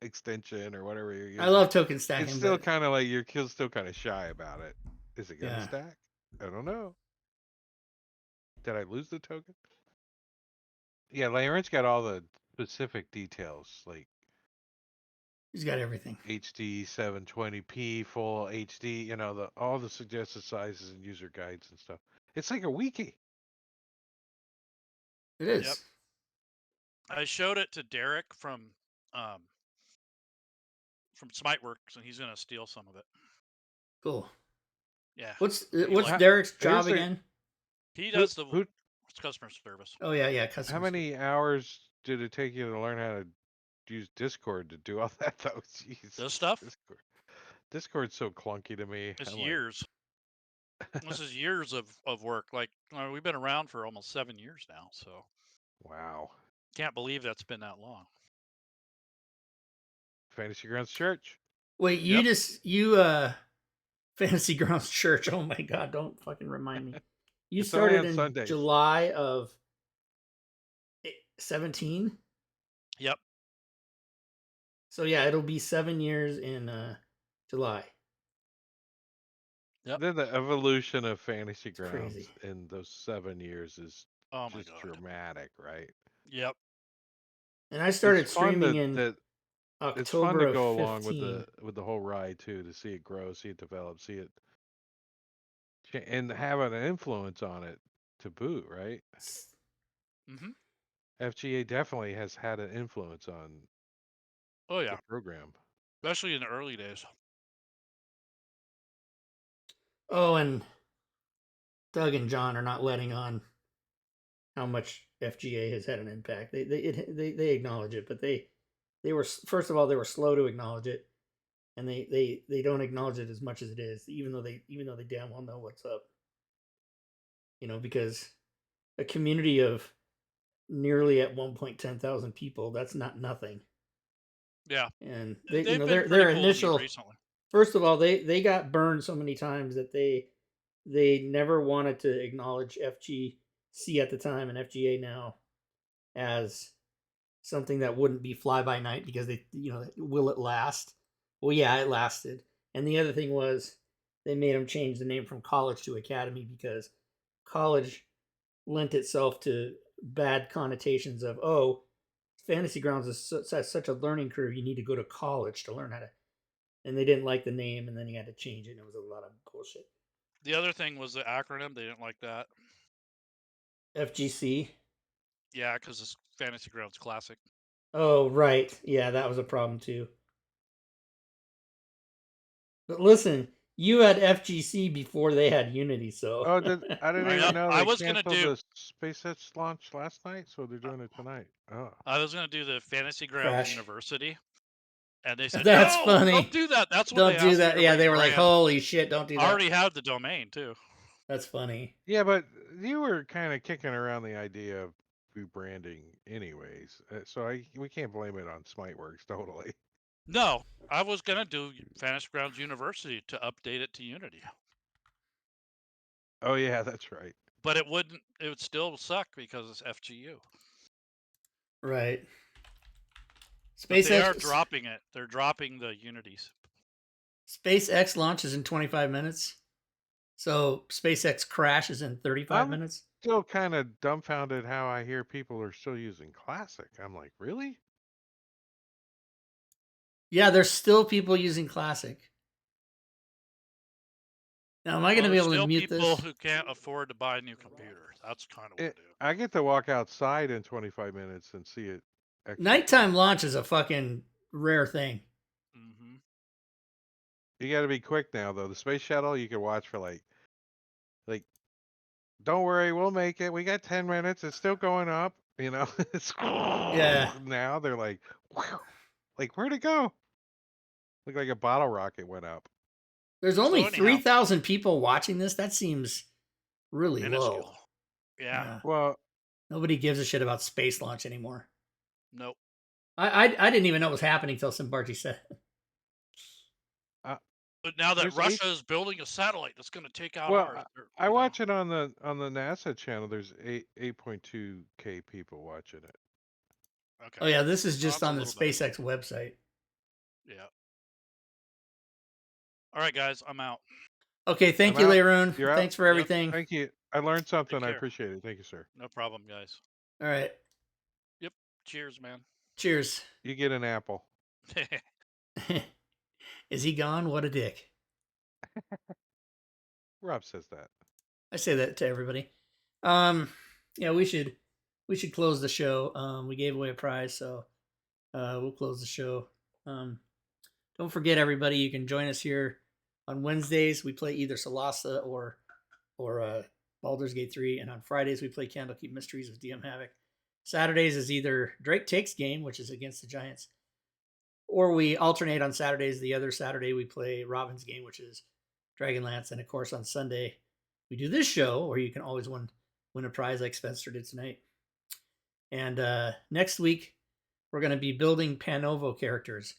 extension or whatever you're I using. love token It's stacking, still but kind of like you're still kind of shy about it. Is it gonna yeah, stack? I don't know. Did I lose the token? Yeah, Laren got all the specific details, like he's got everything. HD 720p full HD. All the suggested sizes and user guides and stuff. It's like a wiki. It Yep. is I showed it to Derek um from Smiteworks, and he's gonna steal some of it. cool. Yeah, What's he what's liked Ha- it. Derek's job Here's a again? He who does the who customer service. Oh yeah, yeah, How customer service. many hours did it take you to learn how to use Discord to do all that though? This Jesus, stuff Discord's so clunky to me. is I'm like, years. This is years of work. Like we've been around for almost 7 years now, so wow. can't believe that's been that long. Fantasy Grounds Church. Wait, Yep. you Fantasy Grounds Church. Oh my god, don't fucking remind me. You It's only started on in Sundays. July of 17. Yep. So yeah, it'll be 7 years in July. Yep. Then the evolution of Fantasy It's Grounds crazy. in those 7 years is Oh my just god. dramatic, right? Yep. And I It's started fun streaming that in it's fun to October of go along 15. with the whole ride too, to see it grow, see it develop, see it and have an influence on it to boot, right? Mm-hmm. FGA definitely has had an influence on Oh the yeah. program. Especially in the early days. Oh, and Doug and John are not letting on how much FGA has had an impact. They acknowledge it, but they were, first of all, they were slow to acknowledge it, and they don't acknowledge it as much as it is, even though they damn well know what's up. Because a community of nearly at 1.10 thousand people, that's not nothing. Yeah. And They've been pretty their cool to me initial, recently. first of all, they got burned so many times that they never wanted to acknowledge FGC at the time and FGA now as something that wouldn't be fly by night, because will it last? Well, yeah, it lasted. And the other thing was they made them change the name from college to academy, because college lent itself to bad connotations of, oh, fantasy grounds is such a learning curve, you need to go to college to learn how to, and they didn't like the name, and then you had to change it, and it was a lot of bullshit. The other thing was the acronym. They didn't like that. FGC. Yeah, because it's Fantasy Grounds Classic. Oh, right. Yeah, that was a problem too. But listen, you had FGC before they had Unity, so Oh, I didn't even know I they was gonna canceled do. the SpaceX launch last night, so they're doing it tonight. Oh. I was gonna do the Fantasy Grounds crash. University, and they said That's no, don't funny. do that. That's what they Don't do asked me that. to Yeah, they were like, rebrand. "Holy shit, don't do I that." already had the domain too. That's funny. Yeah, but you were kind of kicking around the idea of rebranding anyways. So we can't blame it on Smiteworks totally. No, I was gonna do Fantasy Grounds University to update it to Unity, Oh yeah, that's right. but it wouldn't. It would still suck because it's FGU. Right. But they are SpaceX dropping it. They're dropping the Unities. SpaceX launches in 25 minutes. So SpaceX crashes in 35 I'm minutes. still kind of dumbfounded how I hear people are still using Classic. I'm like, really? Yeah, there's still people using Classic. Now, am I going Well, to be there's able to still mute people this? who can't afford to buy a new computer. That's kind of what it is. I get to walk outside in 25 minutes and see it actually Nighttime go. launch is a fucking rare thing. Mm-hmm. You got to be quick now, though. The space shuttle you can watch for like, don't worry, we'll make it. We got 10 minutes. It's still going up. You know, it's Yeah. now they're like, whew, like where'd it go? Look like a bottle rocket went up. There's only So anyhow, 3,000 people watching this. That seems really low. minuscule. Yeah. Yeah. Well, Nobody gives a shit about space launch anymore. Nope. I didn't even know it was happening until Simbarchi said it. But now that there's eight. Russia is building a satellite that's going to take out Well, ours, I watch it on the NASA channel. There's 8.2K people watching it. Okay. Oh, yeah, this is Well, just that's a on the little better. SpaceX website. Yeah. All right, guys, I'm out. Okay, thank I'm you, out. Leroon. You're out. Thanks for Yep. everything. Thank you. I learned something. Take I care. appreciate it. Thank you, sir. No problem, guys. All right. Yep. Cheers, man. Cheers. You get an apple. Is he gone? What a dick. Rob says that. I say that to everybody. Yeah, we should close the show. We gave away a prize, so we'll close the show. Don't forget, everybody, you can join us here on Wednesdays. We play either Solasta or Baldur's Gate 3, and on Fridays we play Candlekeep Mysteries with DM Havoc. Saturdays is either Drake Takes Game, which is against the Giants, or we alternate on Saturdays. The other Saturday we play Robin's Game, which is Dragonlance, and of course on Sunday we do this show where you can always win a prize like Spencer did tonight. And next week we're going to be building Panovo characters.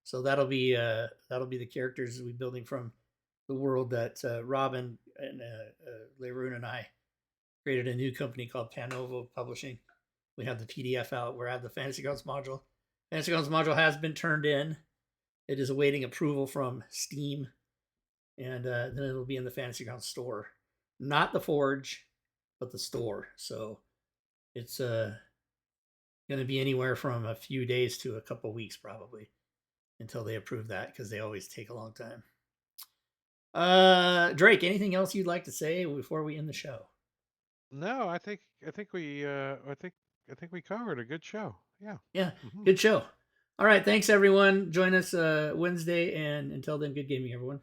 So that'll be the characters we'll be building from the world that Robin and Leroon and I created a new company called Panovo Publishing. we have the PDF out. We're at the Fantasy Grounds module. Fantasy Grounds module has been turned in. It is awaiting approval from Steam, and then it'll be in the Fantasy Grounds store, not the Forge, but the store. So it's going to be anywhere from a few days to a couple weeks probably until they approve that, because they always take a long time. Drake, anything else you'd like to say before we end the show? No, I think we covered a good show. Yeah. Yeah, good show. All right, thanks everyone. Join us Wednesday, and until then, good gaming, everyone.